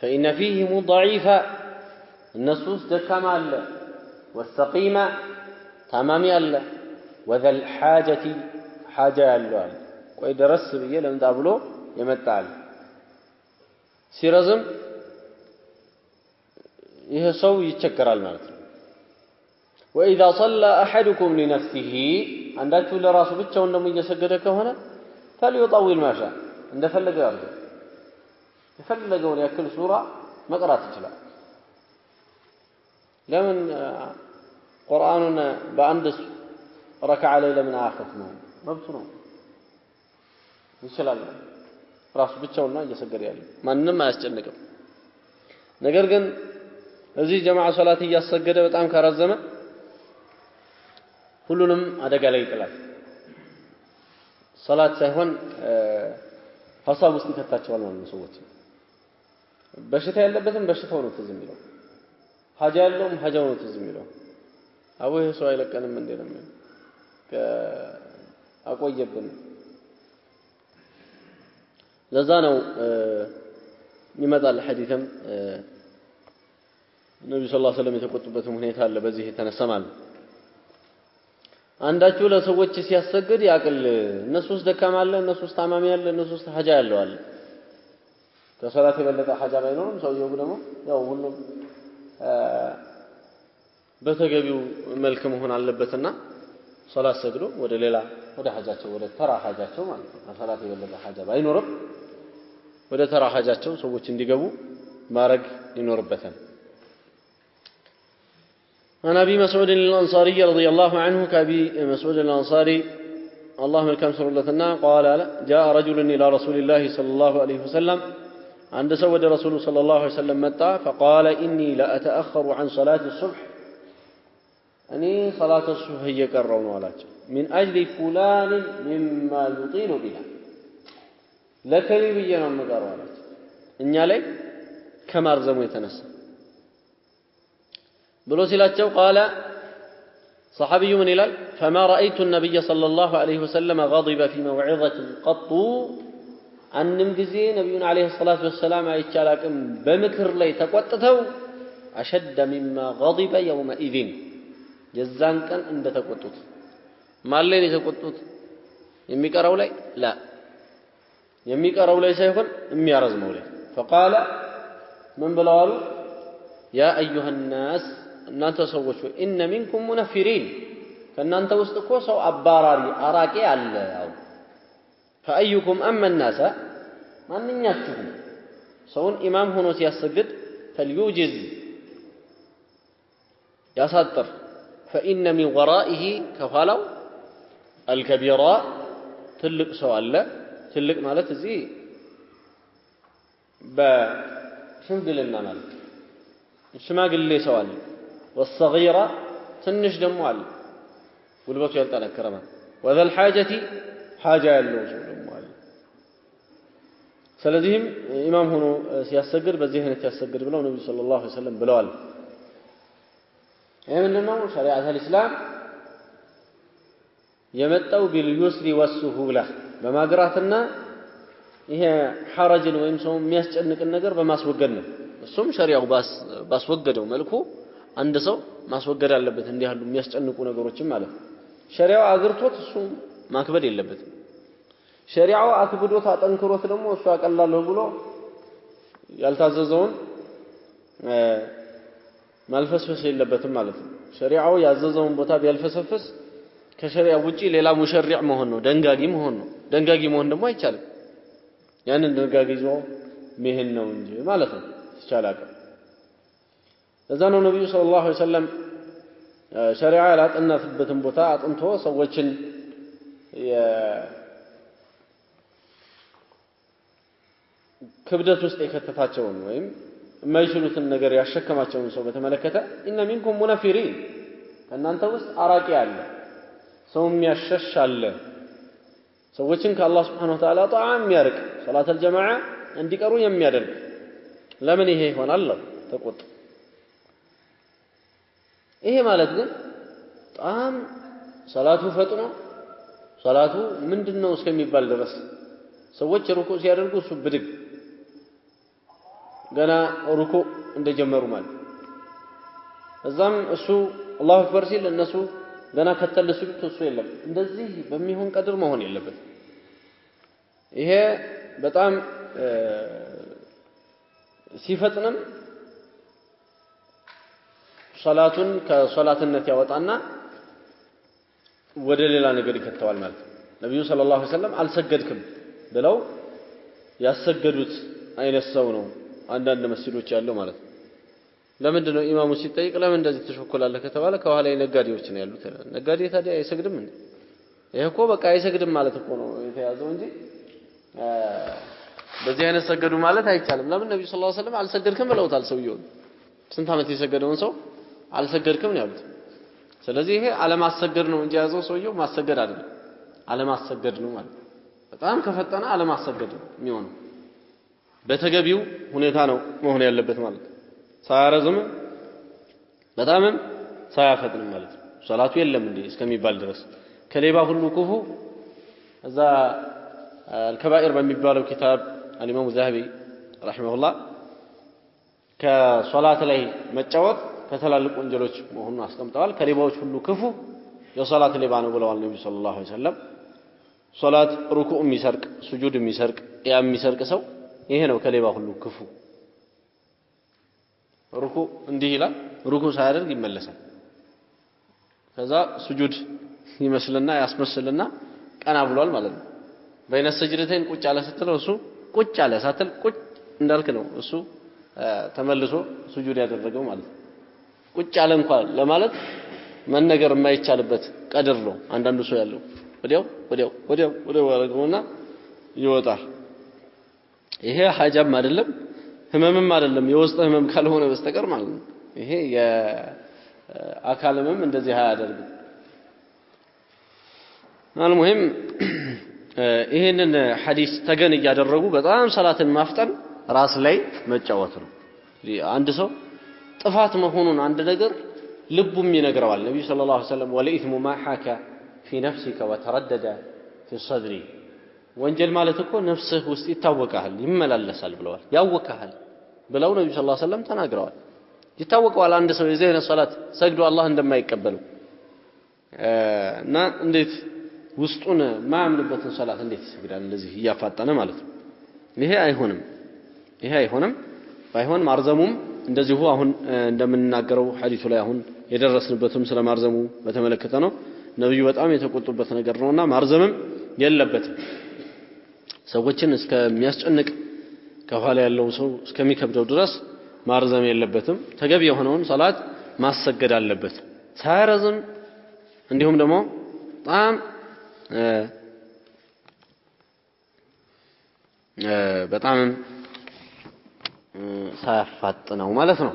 فإن فيهم الضعيف النصوص دكما الله والسقيم تمامي الله وذا الحاجة حاجة الله وإذا رس بيه لم دابلو يمتع ሲረዝም ይሄ ሰው ይቸገራል ማለት ነው وإذا صلى أحدكم لنفسه عندك ለራሱ ብቻውን ደግሞ እየሰገደ ከሆነ فليطول ما شاء እንደፈለገው ያርግ የፈለገውን ያክል ሱራ መቅራት ይችላል ለምን ቁርአኑን በአንድ ረካዓ ላይ ለምን አያፈት ነው መብቱ ነው ይችላል ራሱ ብቻውና እየሰገደ ያለ ማንንም አያስጨንቅም ነገር ግን እዚህ ጀማዓ ሶላት እያሰገደ በጣም ካራዘመ ሁሉንም አደጋ ላይ ይጥላል ሶላት ሳይሆን ሐሳብ ውስጥ ይከታቸዋል ማለት ነው ሰዎች በሽታ ያለበትም በሽታው ነው ትዝ የሚለው ሐጃ ያለውም ሐጃው ነው ትዝ የሚለው አቡ ይሄ ሰው አይለቀንም እንዴ ነው አቆየብን ለዛ ነው ይመጣል ሐዲስም ነብዩ ሰለላሁ ዐለይሂ ወሰለም የተቆጡበት ሁኔታ አለ በዚህ የተነሰማል አንዳችሁ ለሰዎች ሲያሰግድ ያቅል እነሱስ ደካማ አለ እነሱስ ታማሚ አለ እነሱስ ሐጃ ያለው አለ ከሶላት የበለጠ ሐጃ ባይኖርም ሰውየው ደግሞ ያው ሁሉም በተገቢው መልክ መሆን አለበትና ሶላት ሰግዶ ወደ ሌላ ወደ ሐጃቸው ወደ ተራ ሐጃቸው ማለት ነው ከሶላት የበለጠ ሐጃ ባይኖርም ወደ ተራ ሐጃቸው ሰዎች እንዲገቡ ማድረግ ይኖርበታል عن أبي مسعود الأنصاري رضي الله عنه كأبي مسعود الأنصاري اللهم الكم سر لنا قال جاء رجل إلى رسول الله صلى الله عليه وسلم عند سود رسول صلى الله عليه وسلم متى فقال إني لا أتأخر عن صلاة الصبح أني صلاة الصبح يكررون ولاج من أجل فلان مما يطيل بها لكلي بينا المقار ولاج إن يالي كما أرزموا يتنسى بلوسلاتشو قال صحابي من إلال فما رأيت النبي صلى الله عليه وسلم غضب في موعظة قط أن نمجزي نبينا عليه الصلاة والسلام عيشالاكم بمكر لي تقوتتو أشد مما غضب يومئذ جزان كان عند تقوتت ما اللي تقوتت يميك أرولي لا يميك أرولي سيكون يمي أرز مولي فقال من بلوال يا أيها الناس እናንተ ሰዎች إن منكم منفرين ከእናንተ ውስጥ እኮ ሰው አባራሪ አራቂ አለ ያው فأيكم أما الناس ማንኛችሁም ሰውን ኢማም ሆኖ ሲያሰግድ فليوجز ያሳጥር فإن من ورائه ከኋላው الكبيرة ትልቅ ሰው አለ ትልቅ ማለት እዚህ በሽምግልና ማለት ሽማግሌ ሰው አለ والصغيرة تنش دموال والبطو يلتان الكرمان وذا الحاجة حاجة اللوز دموال سلذهم إمام هنا سياسقر بزيهن سياسقر بلو نبي صلى الله عليه وسلم بلوال من لأنه شريعة الإسلام يمتو باليسر والسهولة بما قرأتنا هي حرج ويمسهم ميسجنك النقر بما سوقنا السوم شريعة باس وقدوا ملكو አንድ ሰው ማስወገድ አለበት እንዲህ ያሉ የሚያስጨንቁ ነገሮችን ማለት ሸሪዓው አግርቶት እሱ ማክበድ የለበትም ሸሪዓው አክብዶት አጠንክሮት ደግሞ እሱ አቀላለሁ ብሎ ያልታዘዘውን ማልፈስፈስ የለበትም ማለት ነው ሸሪዓው ያዘዘውን ቦታ ቢያልፈሰፍስ ከሸሪዓው ውጪ ሌላ ሙሸሪዕ መሆን ነው ደንጋጊ መሆን ደግሞ አይቻልም ያንን ደንጋጊ ይዞ መሄን ነው እንጂ ማለት ነው ይቻላል እዛን ነው ነብዩ ሰለላሁ ዐለይሂ ወሰለም ሸሪዓ ያላጠናፍበትን ቦታ አጥንቶ ሰዎችን ክብደት ውስጥ የከተታቸውን ወይም የማይችሉትን ነገር ያሸከማቸውን ሰው በተመለከተ إن منكم منفرين ከእናንተ ውስጥ አራቂ አለ ሰው የሚያሸሽ አለ ሰዎችን ከአላህ Subhanahu Wa Ta'ala ጣዓ የሚያርቅ ሶላተል ጀማዓ እንዲቀሩ የሚያደርግ ለምን ይሄ ይሆናል ተቆጥ ይሄ ማለት ግን ጣም ሶላቱ ፈጥኖ ሶላቱ ምንድነው እስከሚባል ድረስ ሰዎች ሩኩ ሲያደርጉ እሱ ብድግ ገና ሩኩ እንደጀመሩ ማለት እዛም እሱ አላሁ አክበር ሲል እነሱ ገና ከተለሱ እሱ የለም እንደዚህ በሚሆን ቀድር መሆን የለበት ይሄ በጣም ሲፈጥንም ሶላቱን ከሶላትነት ያወጣና ወደ ሌላ ነገር ይከተዋል ማለት ነው ነብዩ ሰለላሁ ዐለይሂ ወሰለም አልሰገድክም ብለው ያሰገዱት አይነት ሰው ነው አንዳንድ መስጊዶች ያለው ማለት ነው ለምንድን ነው ኢማሙ ሲጠይቅ ለምን እንደዚህ ተሽኮላለህ ከተባለ ከኋላ ነጋዴዎች ነው ያሉት ነጋዴ ታዲያ አይሰግድም እንዴ ይሄ እኮ በቃ አይሰግድም ማለት እኮ ነው የተያዘው እንጂ በዚህ አይነት ሰገዱ ማለት አይቻልም ለምን ነብዩ ሰለላሁ ዐለይሂ ወሰለም አልሰገድክም ብለውታል ሰውየው ስንት ዓመት የሰገደውን ሰው አልሰገድክም ነው ያሉት ስለዚህ ይሄ አለማሰገድ ነው እንጂ ያዘው ሰውየው ማሰገድ አይደለም አለማሰገድ ነው ማለት በጣም ከፈጠነ አለማሰገድ ነው የሚሆነው በተገቢው ሁኔታ ነው መሆን ያለበት ማለት ሳያረዝም በጣምም ሳያፈጥን ማለት ነው ሶላቱ የለም እንዴ እስከሚባል ድረስ ከሌባ ሁሉ ኩፉ እዛ الكبائر በሚባለው ኪታብ الامام الذهبي رحمه الله ከሶላት ላይ መጫወት ከተላልቁ ወንጀሎች መሆኑን አስቀምጠዋል ከሌባዎች ሁሉ ክፉ የሶላት ሌባ ነው ብለዋል ነብዩ ሰለላሁ ዐለይሂ ወሰለም ሶላት ሩኩዕ የሚሰርቅ ሱጁድ የሚሰርቅ ያ የሚሰርቅ ሰው ይሄ ነው ከሌባ ሁሉ ክፉ ሩኩዕ እንዲህ ይላል ሩኩዕ ሳያደርግ ይመለሳል ከዛ ሱጁድ ይመስልና ያስመስልና ቀና ብሏል ማለት ነው በይነ ሰጅደተን ቁጭ አለ ስትለው እሱ ቁጭ አለ ሳትል ቁጭ እንዳልክ ነው እሱ ተመልሶ ሱጁድ ያደረገው ማለት ነው ቁጭ አለ እንኳን ለማለት መነገር የማይቻልበት ቀድር ነው አንዳንዱ ሰው ያለው ወዲያው አረገውና ይወጣል ይሄ ሐጃም አይደለም ህመምም አይደለም የውስጥ ህመም ካልሆነ በስተቀር ማለት ነው ይሄ የአካል ህመም እንደዚህ አያደርግም المهم ይሄንን ሐዲስ ተገን ያደረጉ በጣም ሰላትን ማፍጠን ራስ ላይ መጫወት ነው አንድ ሰው ጥፋት መሆኑን አንድ ነገር ልቡም ይነግረዋል ነብዩ ሰለላሁ ዐለይሂ ወሰለም ወለኢስሙ ማ ሐካ في نفسك وتردد في صدري ወንጀል ማለት እኮ ነፍስህ ውስጥ ይታወቃል ይመላለሳል ብለዋል ያወካል ብለው ነብዩ ሰለላሁ ዐለይሂ ወሰለም ተናግረዋል ይታወቀዋል አንድ ሰው የዘይነ ሶላት ሰግዶ አላህ እንደማይቀበለው እና እንዴት ውስጡን ማምንበትን ሶላት እንዴት ይሰግዳል እንደዚህ ያፋጣነ ማለት ነው ይሄ አይሆንም ባይሆን ማርዘሙም እንደዚሁ አሁን እንደምንናገረው ሐዲሱ ላይ አሁን የደረስንበትም ስለማርዘሙ በተመለከተ ነው ነብዩ በጣም የተቆጡበት ነገር ነውና ማርዘምም የለበትም ሰዎችን እስከሚያስጨንቅ ከኋላ ያለው ሰው እስከሚከብደው ድረስ ማርዘም የለበትም ተገቢ የሆነውን ሶላት ማሰገድ አለበት ሳይረዝም እንዲሁም ደግሞ በጣም ሳያፋጥነው ማለት ነው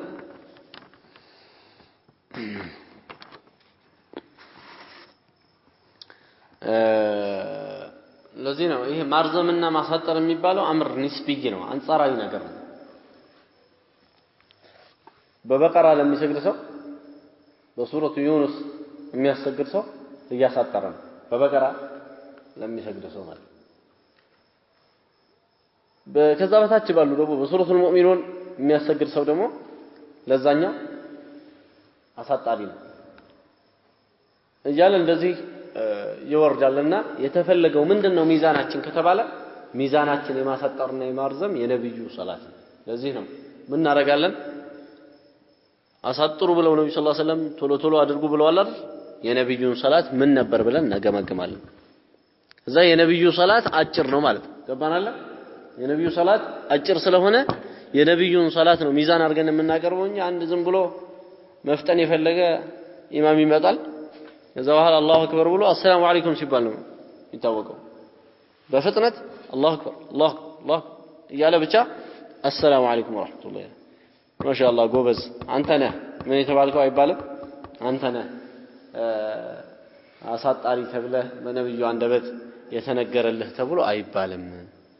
ለዚህ ነው ይሄ ማርዘምና ማሳጠር የሚባለው አምር ንስቢይ ነው አንጻራዊ ነገር ነው በበቀራ ለሚሰግድ ሰው በሱረቱ ዩኑስ የሚያሰግድ ሰው እያሳጠረ ነው በበቀራ ለሚሰግድ ሰው ማለት ከዛ በታች ባሉ ደግሞ በሱረቱል ሙእሚኑን የሚያሰግድ ሰው ደግሞ ለዛኛው አሳጣሪ ነው እያለ እንደዚህ ይወርዳልና የተፈለገው ምንድነው ሚዛናችን ከተባለ ሚዛናችን የማሳጠርና የማርዘም የነብዩ ሶላት ነው ለዚህ ነው ምን እናረጋለን አሳጥሩ ብለው ነብዩ ሰለላሁ ዐለይሂ ወሰለም ቶሎ አድርጉ ብለዋል አይደል የነብዩን ሶላት ምን ነበር ብለን ነገመግማለን እዛ የነብዩ ሶላት አጭር ነው ማለት ገባናል የነብዩ ሶላት አጭር ስለሆነ የነብዩን ሶላት ነው ሚዛን አድርገን የምናቀርበው እንጂ አንድ ዝም ብሎ መፍጠን የፈለገ ኢማም ይመጣል ከዛ በኋላ አላሁ አክበር ብሎ አሰላሙ አለይኩም ሲባል ነው ይታወቀው በፍጥነት አላሁ አክበር እያለ ብቻ አሰላሙ አለይኩም ወራህመቱላሂ ማሻአላህ ጎበዝ አንተ ነህ ምን የተባልከው አይባልም አንተ ነህ አሳጣሪ ተብለህ በነብዩ አንደበት የተነገረልህ ተብሎ አይባልም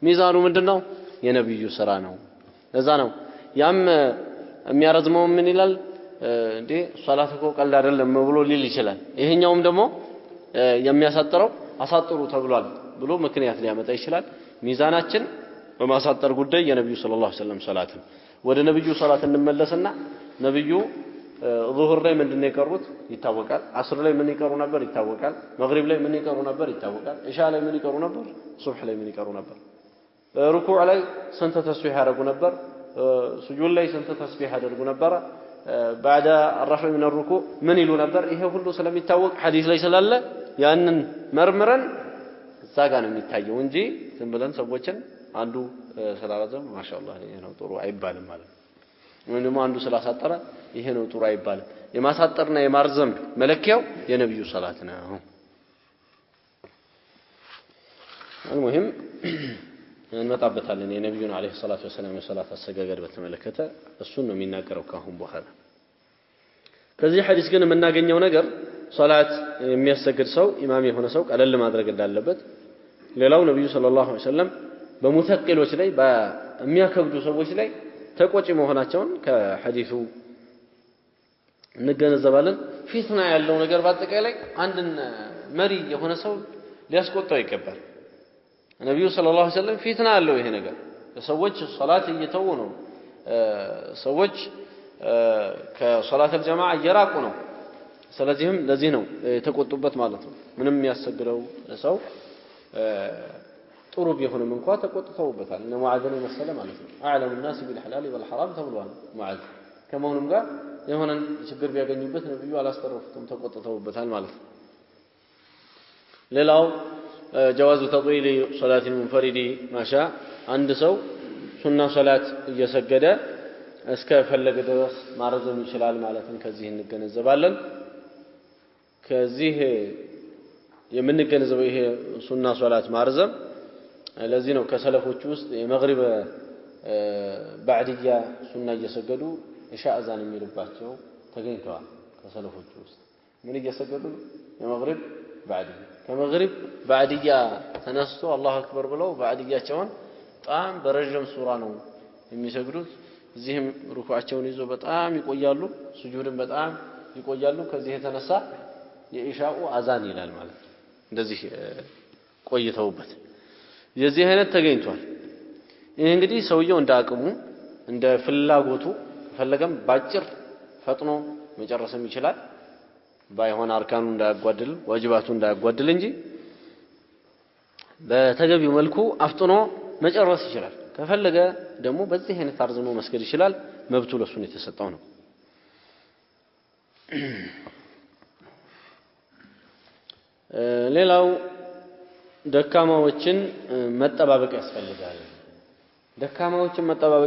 ሚዛኑ ምንድነው የነብዩ ስራ ነው ለዛ ነው ያም የሚያረዝመው ምን ይላል እንዴ ሶላት እኮ ቀልድ አይደለም ብሎ ሊል ይችላል ይሄኛውም ደግሞ የሚያሳጥረው አሳጥሩ ተብሏል ብሎ ምክንያት ሊያመጣ ይችላል ሚዛናችን በማሳጠር ጉዳይ የነብዩ ሰለላሁ ዐለይሂ ወሰለም ሶላት ወደ ነብዩ ሶላት እንመለስና ነብዩ ዙሁር ላይ ምንድነው የቀሩት ይታወቃል አስር ላይ ምን ይቀሩ ነበር ይታወቃል መግሪብ ላይ ምን ይቀሩ ነበር ይታወቃል ኢሻ ላይ ምን ይቀሩ ነበር ሱብህ ላይ ምን ይቀሩ ነበር ሩኩዕ ላይ ስንት ተስቢህ ያደርጉ ነበር ሱጁድ ላይ ስንት ተስቢህ ያደርጉ ነበር بعد الرفع من الركوع من ይሉ ነበር ይሄ ሁሉ ስለሚታወቅ ሐዲስ ላይ ስላለ ያንን መርምረን እዛ ጋር ነው የሚታየው እንጂ ዝም ብለን ሰዎችን አንዱ ስላረዘም ማሻአላህ ይሄ ነው ጥሩ አይባልም ማለት ነው ወይንም አንዱ ስላሳጠረ ይሄ ነው ጥሩ አይባልም የማሳጠርና የማርዘም መለኪያው የነብዩ ሶላት ነው المهم እንመጣበታለን የነብዩን አለይሂ ሰላቱ ወሰለም የሶላት አሰጋገድ በተመለከተ እሱን ነው የሚናገረው ካሁን በኋላ ከዚህ ሐዲስ ግን የምናገኘው ነገር ሶላት የሚያሰግድ ሰው ኢማም የሆነ ሰው ቀለል ማድረግ እንዳለበት ሌላው ነብዩ ሰለላሁ ዐለይሂ ወሰለም በሙተቂሎች ላይ በሚያከብዱ ሰዎች ላይ ተቆጪ መሆናቸውን ከሐዲሱ እንገነዘባለን ፊትና ያለው ነገር በአጠቃላይ አንድን መሪ የሆነ ሰው ሊያስቆጣው ይገባል ነብዩ ሰለላሁ ዐለይሂ ወሰለም ፊትና አለው ይሄ ነገር ሰዎች ሶላት እየተው ነው ሰዎች ከሶላት الجماعه እየራቁ ነው ስለዚህም ለዚህ ነው የተቆጡበት ማለት ነው ምንም የሚያሰግደው ሰው ጥሩ ቢሆንም እንኳን ተቆጥተውበታል እነ ሙዓዝን መሰለ ማለት ነው አዕለሙ الناس بالحلال والحرام ተብሏል ሙዓዝ ከመሆኑም ጋር የሆነን ችግር ቢያገኙበት ነብዩ አላስተረፉትም ተቆጥተውበታል ማለት ነው ሌላው ጀዋዙ ተጥዊል ሶላት المنفرد ማሻ አንድ ሰው ሱና ሶላት እየሰገደ እስከ ፈለገ ድረስ ማረዘም ይችላል ማለትን ከዚህ እንገነዘባለን ከዚህ የምንገነዘበው ይሄ ሱና ሶላት ማርዘም ለዚህ ነው ከሰለፎች ውስጥ የመግሪብ ባዕድያ ሱና እየሰገዱ ኢሻ አዛን የሚሉባቸው ተገኝተዋል ከሰለፎች ውስጥ ምን እየሰገዱ የመግሪብ ባዕድያ ከመግሪብ ባዕድያ ተነስቶ አላሁ አክበር ብለው ባዕድያቸውን በጣም በረጅም ሱራ ነው የሚሰግዱት እዚህም ሩኩዓቸውን ይዞ በጣም ይቆያሉ ሱጁድን በጣም ይቆያሉ ከዚህ የተነሳ የኢሻኡ አዛን ይላል ማለት እንደዚህ ቆይተውበት የዚህ አይነት ተገኝቷል ይሄ እንግዲህ ሰውየው እንዳቅሙ እንደ ፍላጎቱ ፈለገም ባጭር ፈጥኖ መጨረስም ይችላል ባይሆን አርካኑ እንዳያጓድል ዋጅባቱ እንዳያጓድል እንጂ በተገቢው መልኩ አፍጥኖ መጨረስ ይችላል ከፈለገ ደግሞ በዚህ አይነት አርዝሞ መስገድ ይችላል መብቱ ለሱ ነው የተሰጠው ነው ሌላው ደካማዎችን መጠባበቅ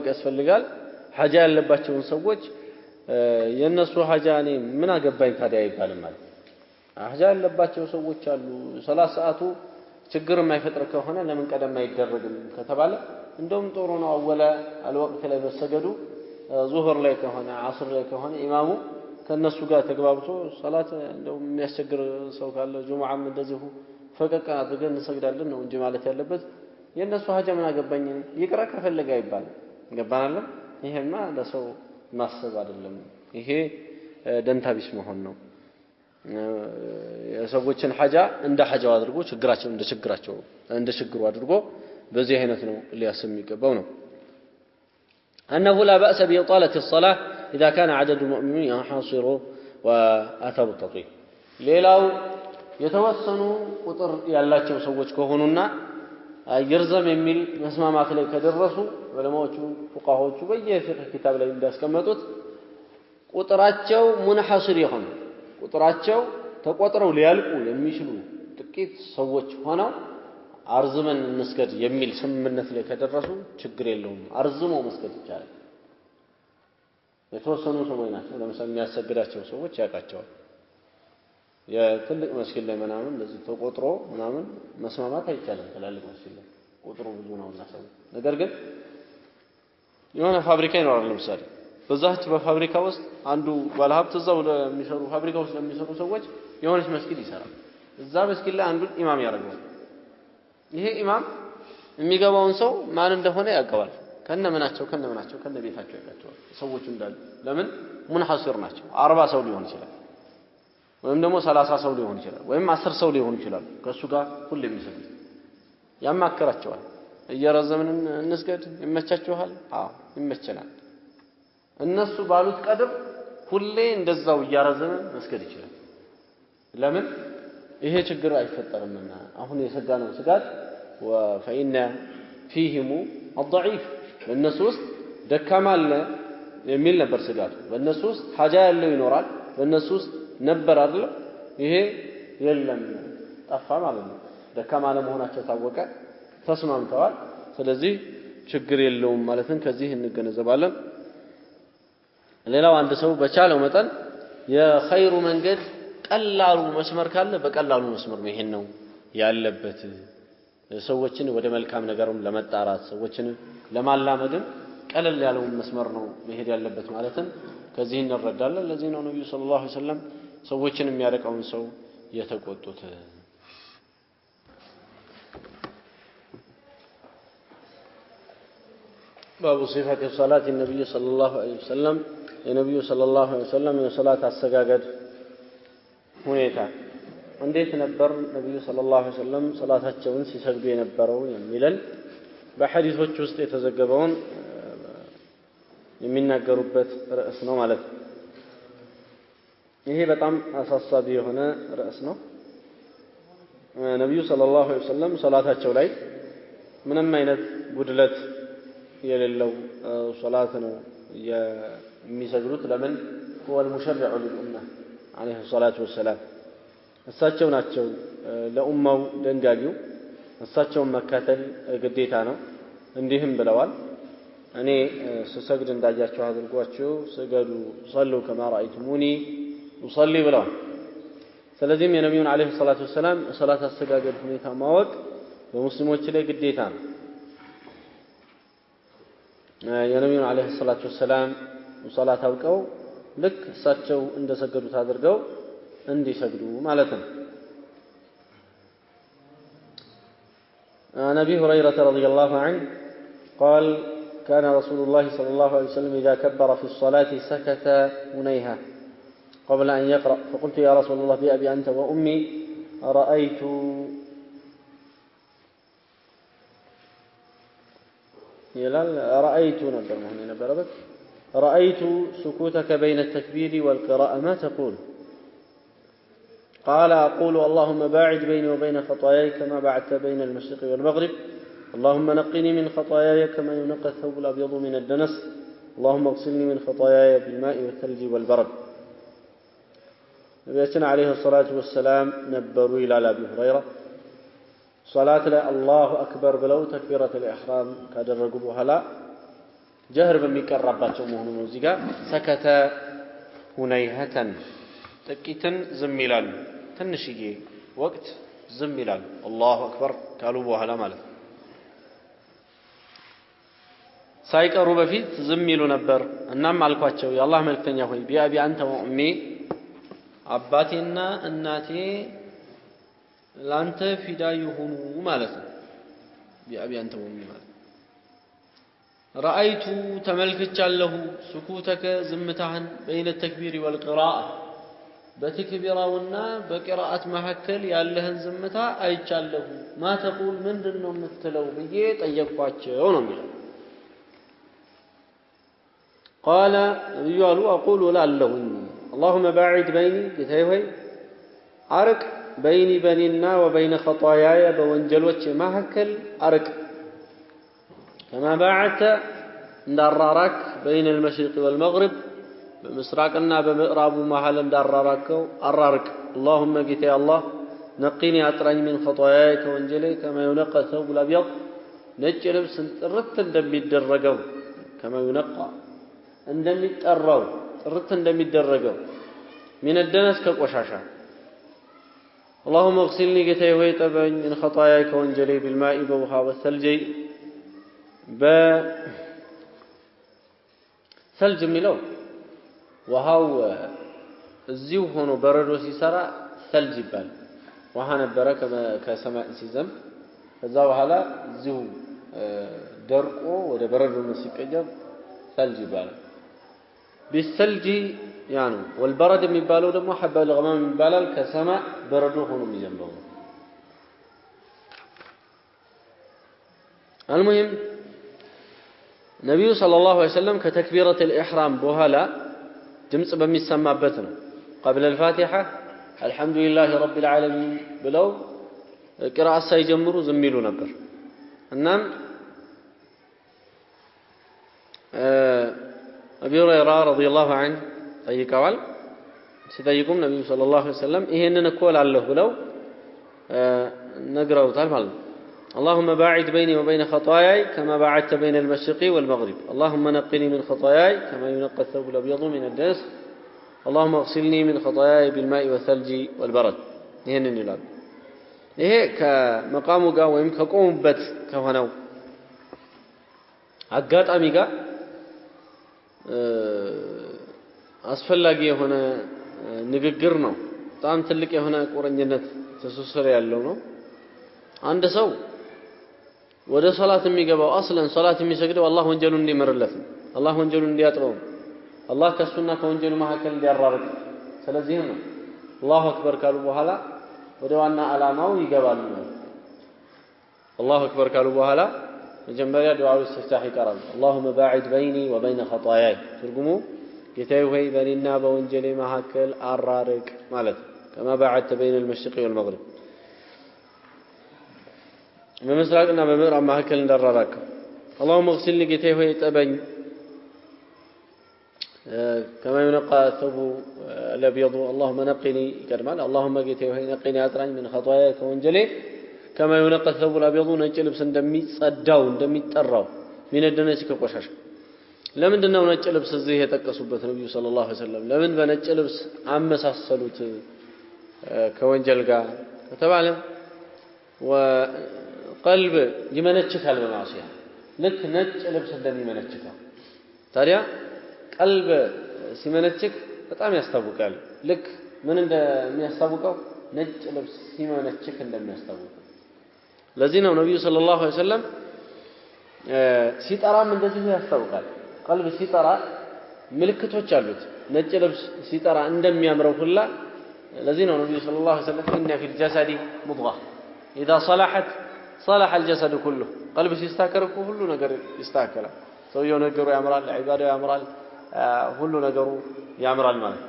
ያስፈልጋል ሐጃ ያለባቸውን ሰዎች የነሱ ሐጃ እኔ ምን አገባኝ ታዲያ አይባልም ማለት ሐጃ ያለባቸው ሰዎች አሉ ሰላት ሰዓቱ ችግር የማይፈጥር ከሆነ ለምን ቀደም አይደረግም ከተባለ እንደውም ጥሩ ነው አወለ አልወቅት ላይ በሰገዱ ዙህር ላይ ከሆነ ዓስር ላይ ከሆነ ኢማሙ ከነሱ ጋር ተግባብቶ ሰላት እንደውም የሚያስቸግር ሰው ካለ ጁሙዓም እንደዚሁ ፈቀቅ አድርገን እንሰግዳለን ነው እንጂ ማለት ያለበት የነሱ ሐጃ ምን አገባኝ ይቅራ ከፈለገ አይባልም ገባናል ይሄማ ለሰው ማሰብ አይደለም ይሄ ደንታቢስ መሆን ነው የሰዎችን ሐጃ እንደ ሐጃው አድርጎ ችግራቸው እንደ ችግሩ አድርጎ በዚህ አይነት ነው ሊያስብ የሚገባው ነው أنه لا بأس بإطالة الصلاة إذا كان عدد المؤمنين ينحصر وآثار التطويل ሌላው የተወሰኑ ቁጥር ያላቸው ሰዎች ከሆኑና ይርዘም የሚል መስማማት ላይ ከደረሱ ዑለማዎቹ ፉቃሃዎቹ በየፊቅህ ኪታብ ላይ እንዳስቀመጡት ቁጥራቸው ሙንሐሲር ይሆን ቁጥራቸው ተቆጥረው ሊያልቁ የሚችሉ ጥቂት ሰዎች ሆነው አርዝመን እንስገድ የሚል ስምምነት ላይ ከደረሱ ችግር የለውም አርዝሞ መስገድ ይቻላል የተወሰኑ ሰዎች ናቸው ለምሳሌ የሚያሰግዳቸው ሰዎች ያቃቸዋል የትልቅ መስጊድ ላይ ምናምን እንደዚህ ተቆጥሮ ምናምን መስማማት አይቻልም ትላልቅ መስጊድ ላይ ቁጥሩ ብዙ ነውና ሰው ነገር ግን የሆነ ፋብሪካ ይኖራል ለምሳሌ በዛች በፋብሪካ ውስጥ አንዱ ባለሀብት እዛው ለሚሰሩ ፋብሪካ ውስጥ ለሚሰሩ ሰዎች የሆነች መስጊድ ይሰራል እዛ መስጊድ ላይ አንዱን ኢማም ያደርጋል ይሄ ኢማም የሚገባውን ሰው ማን እንደሆነ ያውቀዋል ከነምናቸው ከነቤታቸው ያውቃቸዋል ሰዎቹ እንዳሉ ለምን ሙንሐሲር ናቸው 40 ሰው ሊሆን ይችላል ወይም ደግሞ 30 ሰው ሊሆን ይችላል ወይም 10 ሰው ሊሆን ይችላል ከሱ ጋር ሁሉ የሚሰግድ ያማከራቸዋል እየረዘምን እንስገድ ይመቻችኋል አዎ ይመቸናል እነሱ ባሉት ቀድር ሁሌ እንደዛው እያረዘመ መስገድ ይችላል ለምን ይሄ ችግር አይፈጠርምና አሁን የሰጋነው ስጋት وفإن فيهم الضعيف በእነሱ ውስጥ ደካማ አለ የሚል ነበር ስጋቱ በእነሱ ውስጥ ሐጃ ያለው ይኖራል በእነሱ ውስጥ ነበር አይደል ይሄ የለም ጠፋ ማለት ነው ደካማ ለመሆናቸው ታወቀ ተስማምተዋል ስለዚህ ችግር የለውም ማለትን ከዚህ እንገነዘባለን ሌላው አንድ ሰው በቻለው መጠን የኸይሩ መንገድ ቀላሉ መስመር ካለ በቀላሉ መስመር መሄድ ነው ያለበት ሰዎችን ወደ መልካም ነገርም ለመጣራት ሰዎችን ለማላመድም ቀለል ያለው መስመር ነው መሄድ ያለበት ማለትን ከዚህ እንረዳለን ለዚህ ነው ነብዩ ሰለላሁ ዐለይሂ ወሰለም ሰዎችን የሚያረቀውን ሰው የተቆጡት باب صفة صلاة النبي صلى الله عليه وسلم النبي صلى الله عليه وسلم صلاة السجاجد ሁኔታ እንዴት ነበር ነብዩ ሰለላሁ ዐለይሂ ወሰለም ሶላታቸውን ሲሰግዱ የነበረው የሚለን በሐዲሶች ውስጥ የተዘገበውን የሚናገሩበት ርዕስ ነው ማለት ነው ይሄ በጣም አሳሳቢ የሆነ ርዕስ ነው ነብዩ ሰለላሁ ዐለይሂ ወሰለም ሶላታቸው ላይ ምንም አይነት ጉድለት የሌለው ሶላት ነው የሚሰግዱት ለምን هو المشرع للأمة عليه الصلاة والسلام እሳቸው ናቸው ለኡማው ደንጋጊው እሳቸውን መከተል ግዴታ ነው እንዲህም ብለዋል እኔ ስሰግድ እንዳያችሁ አድርጓችሁ ስገዱ ጸሉ ከማ ረአይቱሙኒ ኡሰሊ ብለዋል ስለዚህም የነብዩን አለይሂ ሰላቱ ወሰላም ሶላት አሰጋገድ ሁኔታ ማወቅ በሙስሊሞች ላይ ግዴታ ነው የነብዩን አለይሂ ሰላቱ ወሰላም ሶላት አውቀው ልክ እሳቸው እንደሰገዱት አድርገው እንዲሰግዱ ማለት ነው عن أبي هريرة رضي الله عنه قال كان رسول الله صلى الله عليه وسلم إذا كبر في الصلاة سكت هنيها قبل أن يقرأ فقلت يا رسول الله بأبي أنت وأمي رأيت سكوتك بين التكبير والقراءة ما تقول قال أقول اللهم باعد بيني وبين خطاياي كما بعدت بين المشرق والمغرب اللهم نقني من خطاياي كما ينقى الثوب الأبيض من الدنس اللهم اغسلني من خطاياي بالماء والثلج والبرد نبينا عليه الصلاة والسلام نبروا إلى أبي هريرة صلاة الله أكبر بلو تكبيرة الإحرام كادر رقبوها لا جهر بمكربات أمه موزيقا سكت هنيهة تكيتا زميلا تنشيجي وقت زميلا الله أكبر قالوا بوها لا مالك ሳይቀሩ በፊት ዝም ይሉ ነበር እናም አልኳቸው የአላህ መልእክተኛ ሆይ ቢአቢ አንተ ወኡሚ አባቴና እናቴ ላንተ ፊዳ ይሁኑ ማለት ነው ቢአቢ አንተ ወኡሚ ማለት رأيت ተመልክቻለሁ سكوتك ዝምታህን بين التكبير والقراءة በተክቢራውና በቂራአት መሐከል ያለህን ዝምታ አይቻለሁ ما تقول ምንድነው የምትለው ብዬ ጠየቅኳቸው ነው የሚለው قال يقول أقول لا لهن اللهم باعد بيني كتايوي أرك بيني بيننا وبين خطاياي بونجلوش مهكل أرك كما باعدت ندرارك بين المشرق والمغرب بمسراقنا بمقراب محل ندرارك أرارك اللهم كتاي الله نقيني أطرني من خطاياي كونجلي كما ينقى الثوب الأبيض نجلب سنترت دمي الدرقو كما ينقى እንደሚጠራው ጥርት እንደሚደረገው من الدنس كقشاشا اللهم اغسلني كتاي ويطبعني من خطاياي كونجلي بالماء بوها والثلج ثلج ميلو وهاو እዚው ሆኖ በረዶ ሲሰራ ثلج ይባላል ውሃ ነበረ ከሰማይ ሲዘም ከዛ በኋላ እዚው ደርቆ ወደ በረዶ ሲቀየር ثلج ይባላል بالثلج يعني والبرد የሚባለው ደግሞ حبة الغمام የሚባላል ከሰማይ በረዶ ሆኖ የሚዘንበው المهم النبي صلى الله عليه وسلم كتكبيرة الإحرام بوهلا ድምጽ በሚሰማበት ነው قبل الفاتحة الحمد لله رب العالمين ብለው ቅራአት ሳይጀምሩ ዝም ይሉ ነበር እናም أبي هريرة رضي الله عنه ጠይቀዋል ሲጠይቁም ነብዩ ሰለላሁ ዐለይሂ ወሰለም ይሄንን እኮ ላለሁ ብለው ነግረውታል ማለት ነው اللهم باعد بيني وبين خطاياي كما باعدت بين المشرق والمغرب اللهم نقني من خطاياي كما ينقى الثوب الأبيض من الدنس اللهم اغسلني من خطاياي بالماء والثلج والبرد ይሄንን ይላል ይሄ ከመቃሙ ጋር ወይም ከቆሙበት ከሆነው አጋጣሚ ጋር አስፈላጊ የሆነ ንግግር ነው በጣም ትልቅ የሆነ ቁርኝነት ተሰሰረ ያለው ነው አንድ ሰው ወደ ሶላት የሚገባው አስለን ሶላት የሚሰግደው አላህ ወንጀሉን እንዲመርለት አላህ ወንጀሉን እንዲያጥበው አላህ ከሱና ከወንጀሉ መካከል እንዲያራርቅ ስለዚህ ነው አላሁ አክበር ካሉ በኋላ ወደ ዋና አላማው ይገባሉ አላሁ አክበር ካሉ በኋላ መጀመሪያ ዱዓው ኢስቲፍታህ ይቀራል اللهم باعد بيني وبين خطاياي ትርጉሙ ጌታዬ ሆይ በእኔና በወንጀሌ መካከል አራርቅ ማለት كما باعدت بين المشرق والمغرب በምስራቅና በምዕራብ መካከል እንዳራራቅ اللهم اغسلني ጌታዬ ሆይ ጠበኝ كما ينقى الثوب الأبيض اللهم نقني كرمال اللهم قيت وهي نقني أطرني من خطاياي كونجلي كما ينقى الثوب الأبيض نجي لبس دمي صداو دمي طراو من الدنس كقشاش لمن دناو نجي لبس زي يتقسوበት ነብዩ ሰለላሁ ዐለይሂ ወሰለም ለምን በነጭ ልብስ አመሳሰሉት ከወንጀል ጋር ተባለ وقلب ይመነችካል በማሲያ ልክ ነጭ ልብስ እንደሚመነችከው ታዲያ ቀልብ ሲመነችክ በጣም ያስታውቃል ልክ ምን እንደሚያስታውቀው ነጭ ልብስ ሲመነችክ እንደሚያስታውቀው ለዚህ ነው ነብዩ ሰለላሁ ዐለይሂ ወሰለም ሲጠራም እንደዚህ ያስታውቃል ቀልብ ሲጠራ ምልክቶች አሉት ነጭ ልብስ ሲጠራ እንደሚያምረው ሁላ ለዚህ ነው ነብዩ ሰለላሁ ዐለይሂ ወሰለም ኢነ ፊል ጀሰዲ ሙድጋ ኢዛ ሰለሐት صلح الجسد كله قلب ሲስተካከል ሁሉ ነገር ይስተካከላል ሰውየው ነገሩ ያምራል ዒባዳው ያምራል ሁሉ ነገሩ ያምራል ማለት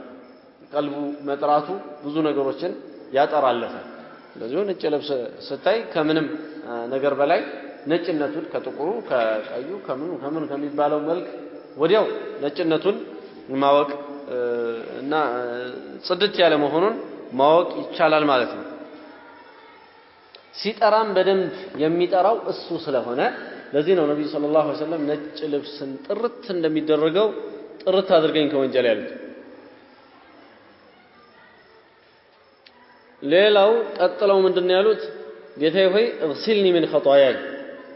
ቀልቡ መጥራቱ ብዙ ነገሮችን ያጠራለታል ስለዚህ ነጭ ልብስ ስታይ ከምንም ነገር በላይ ነጭነቱን ከጥቁሩ ከቀዩ ከምን ከሚባለው መልክ ወዲያው ነጭነቱን ማወቅ እና ጽድት ያለ መሆኑን ማወቅ ይቻላል ማለት ነው ሲጠራም በደንብ የሚጠራው እሱ ስለሆነ ለዚህ ነው ነብዩ ሰለላሁ ዐለይሂ ወሰለም ነጭ ልብስን ጥርት እንደሚደረገው ጥርት አድርገኝ ከወንጀል ያሉት ሌላው ቀጥለው ምንድነው ያሉት ጌታዬ ሆይ እግሲልኒ ምን ኸጣያይ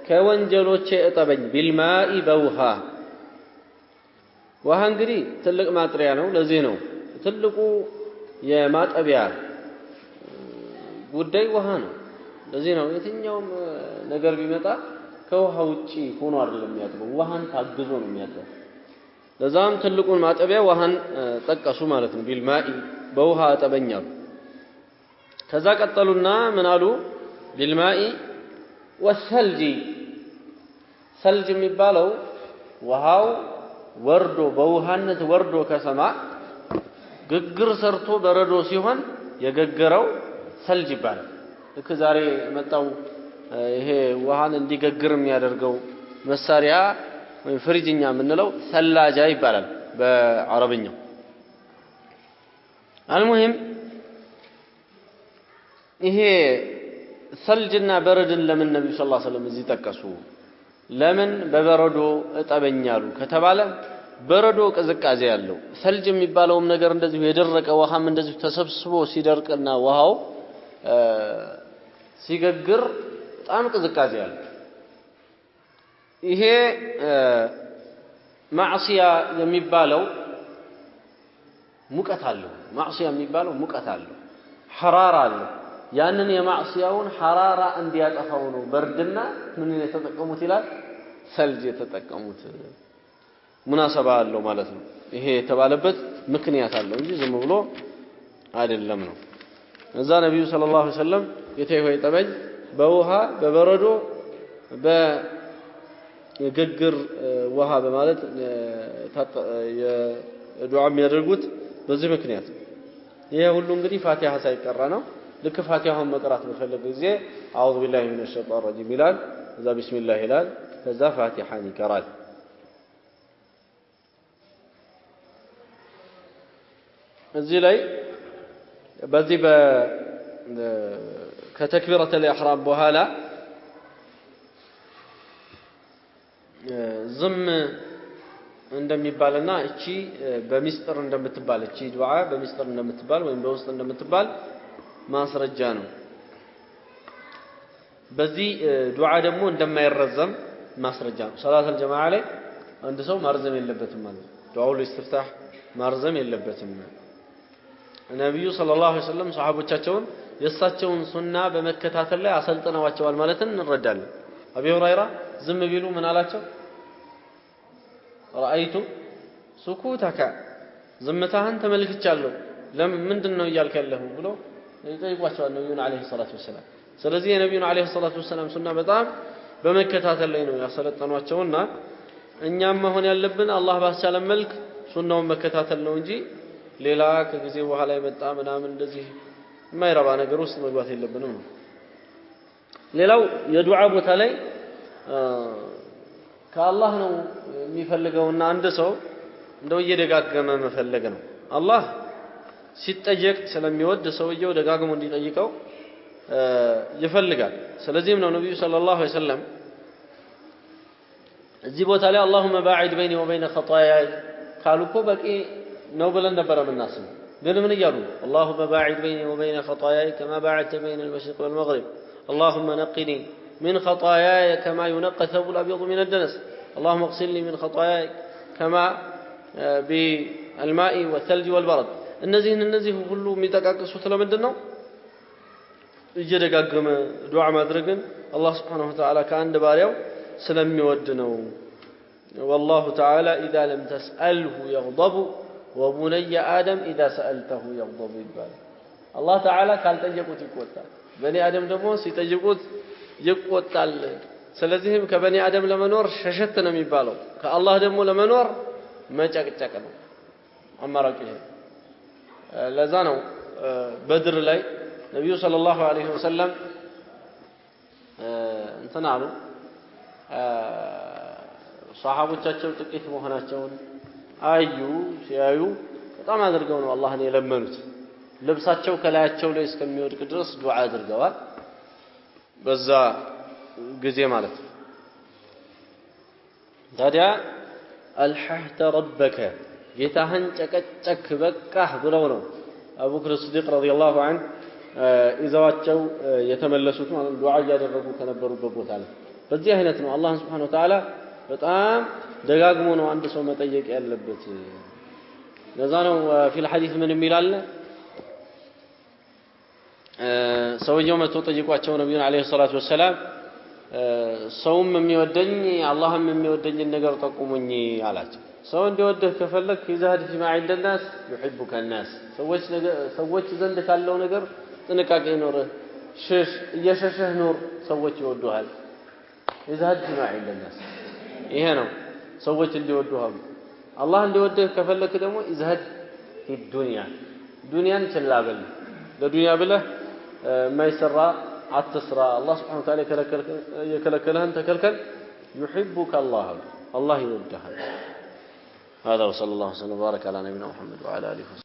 ከወንጀሎቼ እጠበኝ ቢልማኢ በውሃ ውሃ እንግዲህ ትልቅ ማጥሪያ ነው ለዚህ ነው ትልቁ የማጠቢያ ጉዳይ ውሃ ነው ለዚህ ነው የትኛውም ነገር ቢመጣ ከውሃ ውጪ ሆኖ አይደለም የሚያጥበው ውሃን ታግዞ ነው የሚያጥበው ለዛም ትልቁን ማጠቢያ ውሃን ጠቀሱ ማለት ነው ቢልማኢ በውሃ አጠበኛሉ ከዛ ቀጠሉና ምን አሉ ቢልማኢ ወሰልጂ ሰልጅ የሚባለው ውሃው ወርዶ በውሃነት ወርዶ ከሰማ ግግር ሰርቶ በረዶ ሲሆን የገገረው ሰልጅ ይባላል ልክ ዛሬ መጣው ይሄ ውሃን እንዲገግር የሚያደርገው መሳሪያ ወይ ፍሪጅኛ የምንለው ሰላጃ ይባላል በአረብኛው المهم ይሄ ሰልጅና በረድን ለምን ነብዩ ሰለላሁ ዐለይሂ ወሰለም እዚህ ጠቀሱ ለምን በበረዶ እጠበኛሉ ከተባለ በረዶ ቅዝቃዜ ያለው ሰልጅ የሚባለውም ነገር እንደዚህ የደረቀ ውሃም እንደዚህ ተሰብስቦ ሲደርቅና ውሃው ሲገግር በጣም ቅዝቃዜ ያለው ይሄ ማዕሲያ የሚባለው ሙቀት አለው ማዕሲያ የሚባለው ሙቀት አለው ሐራራ አለው ያንን የማዕሲያውን ሐራራ እንዲያጠፋው ነው በርድና ምን የተጠቀሙት ይላል ሰልጅ የተጠቀሙት ሙናሰባ አለው ማለት ነው ይሄ የተባለበት ምክንያት አለው እንጂ ዝም ብሎ አይደለም ነው እዛ ነብዩ ሰለላሁ ዐለይሂ ወሰለም ጌታዬ ሆይ ጠበኝ በውሃ በበረዶ በግግር ውሃ በማለት የዱዓ የሚያደርጉት በዚህ ምክንያት ይሄ ሁሉ እንግዲህ ፋቲሃ ሳይቀራ ነው ልክ ፋቲሃውን መቅራት በፈለገ ጊዜ አዑዙ ቢላሂ ሚነሽ ሸይጣን ረጂም ይላል እዛ ቢስሚላህ ይላል ከዛ ፋቲሃን ይቀራል እዚህ ላይ በዚህ ከተክቢረተ الإحرام በኋላ ዝም እንደሚባልና እቺ በሚስጥር እንደምትባል እቺ ዱዓ በሚስጥር እንደምትባል ወይም በውስጥ እንደምትባል ማስረጃ ነው በዚህ ዱዓ ደግሞ እንደማይረዘም ማስረጃ ነው ሰላት الجماعه ላይ አንድ ሰው ማርዘም የለበትም ማለት ዱዓው ለኢስቲፍታህ ማርዘም የለበትም ነብዩ ሰለላሁ ዐለይሂ ወሰለም ሱሐቦቻቸውን የሳቸውን ሱና በመከታተል ላይ አሰልጥነዋቸዋል ማለትን እንረዳለን አቢ ሁረይራ ዝም ቢሉ ምን አላቸው رأيت سكوتك ዝምታህን ተመልክቻለሁ ምንድነው እያልከ ያለኸው ብሎ ይጠይቋቸዋል ነብዩን አለይሂ ሰላቱ ወሰለም ስለዚህ የነብዩን አለይሂ ሰላቱ ወሰለም ሱና በጣም በመከታተል ላይ ነው ያሰለጠኗቸውና እኛም መሆን ያለብን አላህ ባስቻለን መልክ ሱናውን መከታተል ነው እንጂ ሌላ ከጊዜ በኋላ የመጣ ምናምን እንደዚህ የማይረባ ነገር ውስጥ መግባት የለብንም ነው ሌላው የዱዓ ቦታ ላይ ከአላህ ነው የሚፈልገውና አንድ ሰው እንደው እየደጋገመ መፈለግ ነው አላህ ሲጠየቅ ስለሚወድ ሰውየው ደጋግሞ እንዲጠይቀው ይፈልጋል ስለዚህም ነው ነብዩ ሰለላሁ ዐለይሂ ወሰለም እዚህ ቦታ ላይ اللهم باعد بيني وبين خطاياي ካሉ እኮ በቂ ነው ብለን ነበር የምናስበው ግን ምን ይያሉ اللهم باعد بيني وبين خطاياي كما باعدت بين المشرق والمغرب اللهم نقني من خطاياي كما ينقى الثوب الابيض من الدنس اللهم اغسلني من خطاياي كما بالماء والثلج والبرد እነዚህ ሁሉ የሚጠቃቀሱት ለምንድነው እየደጋገመ ዱዓ ማድረግን አላህ Subhanahu Wa Ta'ala ከአንድ ባሪያው ስለሚወድ ነው والله تعالى إذا لم تسأله يغضب وبني آدم إذا سألته يغضب ይባላል الله تعالى ካልጠየቁት ይቆጣል በኒ አደም ደግሞ ሲጠይቁት ይቆጣል ስለዚህም ከበኒ አደም ለመኖር ሸሸት ነው የሚባለው ከአላህ ደግሞ ለመኖር መጨቅጨቅ ነው አማራጭ ይሄ ለዛ ነው በድር ላይ ነብዩ ሰለላሁ ዐለይሂ ወሰለም እንተናሉ ሷሃቦቻቸው ጥቂት መሆናቸውን አዩ ሲያዩ በጣም አድርገው ነው አላህን የለመኑት ልብሳቸው ከላያቸው ላይ እስከሚወድቅ ድረስ ዱዓ አድርገዋል በዛ ጊዜ ማለት ታዲያ አልሐህተ ረበከ ጌታህን ጨቀጨክ በቃህ ብለው ነው አቡበክር ሲዲቅ ረዲየላሁ ዐንሁ ኢዛዋቸው የተመለሱት ማለት ዱዓ ያደረጉ ከነበሩበት ቦታ ላይ በዚህ አይነት ነው አላህ Subhanahu Wa Ta'ala በጣም ደጋግሞ ነው አንድ ሰው መጠየቅ ያለበት ለዛ ነው في الحديث ምን ይላል ሰውየው መጥቶ ጠይቋቸው ነብዩን አለይሂ ሰላቱ ወሰለም ሰውም የሚወደኝ አላህም የሚወደኝ ነገር ጠቁሙኝ አላቸው ሰው እንዲወደህ ከፈለክ ይዛድ ፊማ عند الناس يحبك الناس ሰዎች ዘንድ ካለው ነገር ጥንቃቄ ይኖርህ እየሸሸህ ኑር ሰዎች ይወዱሃል ይዛድ ፊማ عند الناس ይሄ ነው ሰዎች እንዲወዱሃል አላህ እንዲወደህ ከፈለክ ደግሞ ይዛድ في الدنيا ዱንያን ችላበል ለዱንያ ብለህ ማይሰራ አትስራ አላህ Subhanahu Wa Ta'ala የከለከለህን ተከልከል يحبك الله يودሃል هذا وصلى الله وسلم وبارك على نبينا محمد وعلى اله وصحبه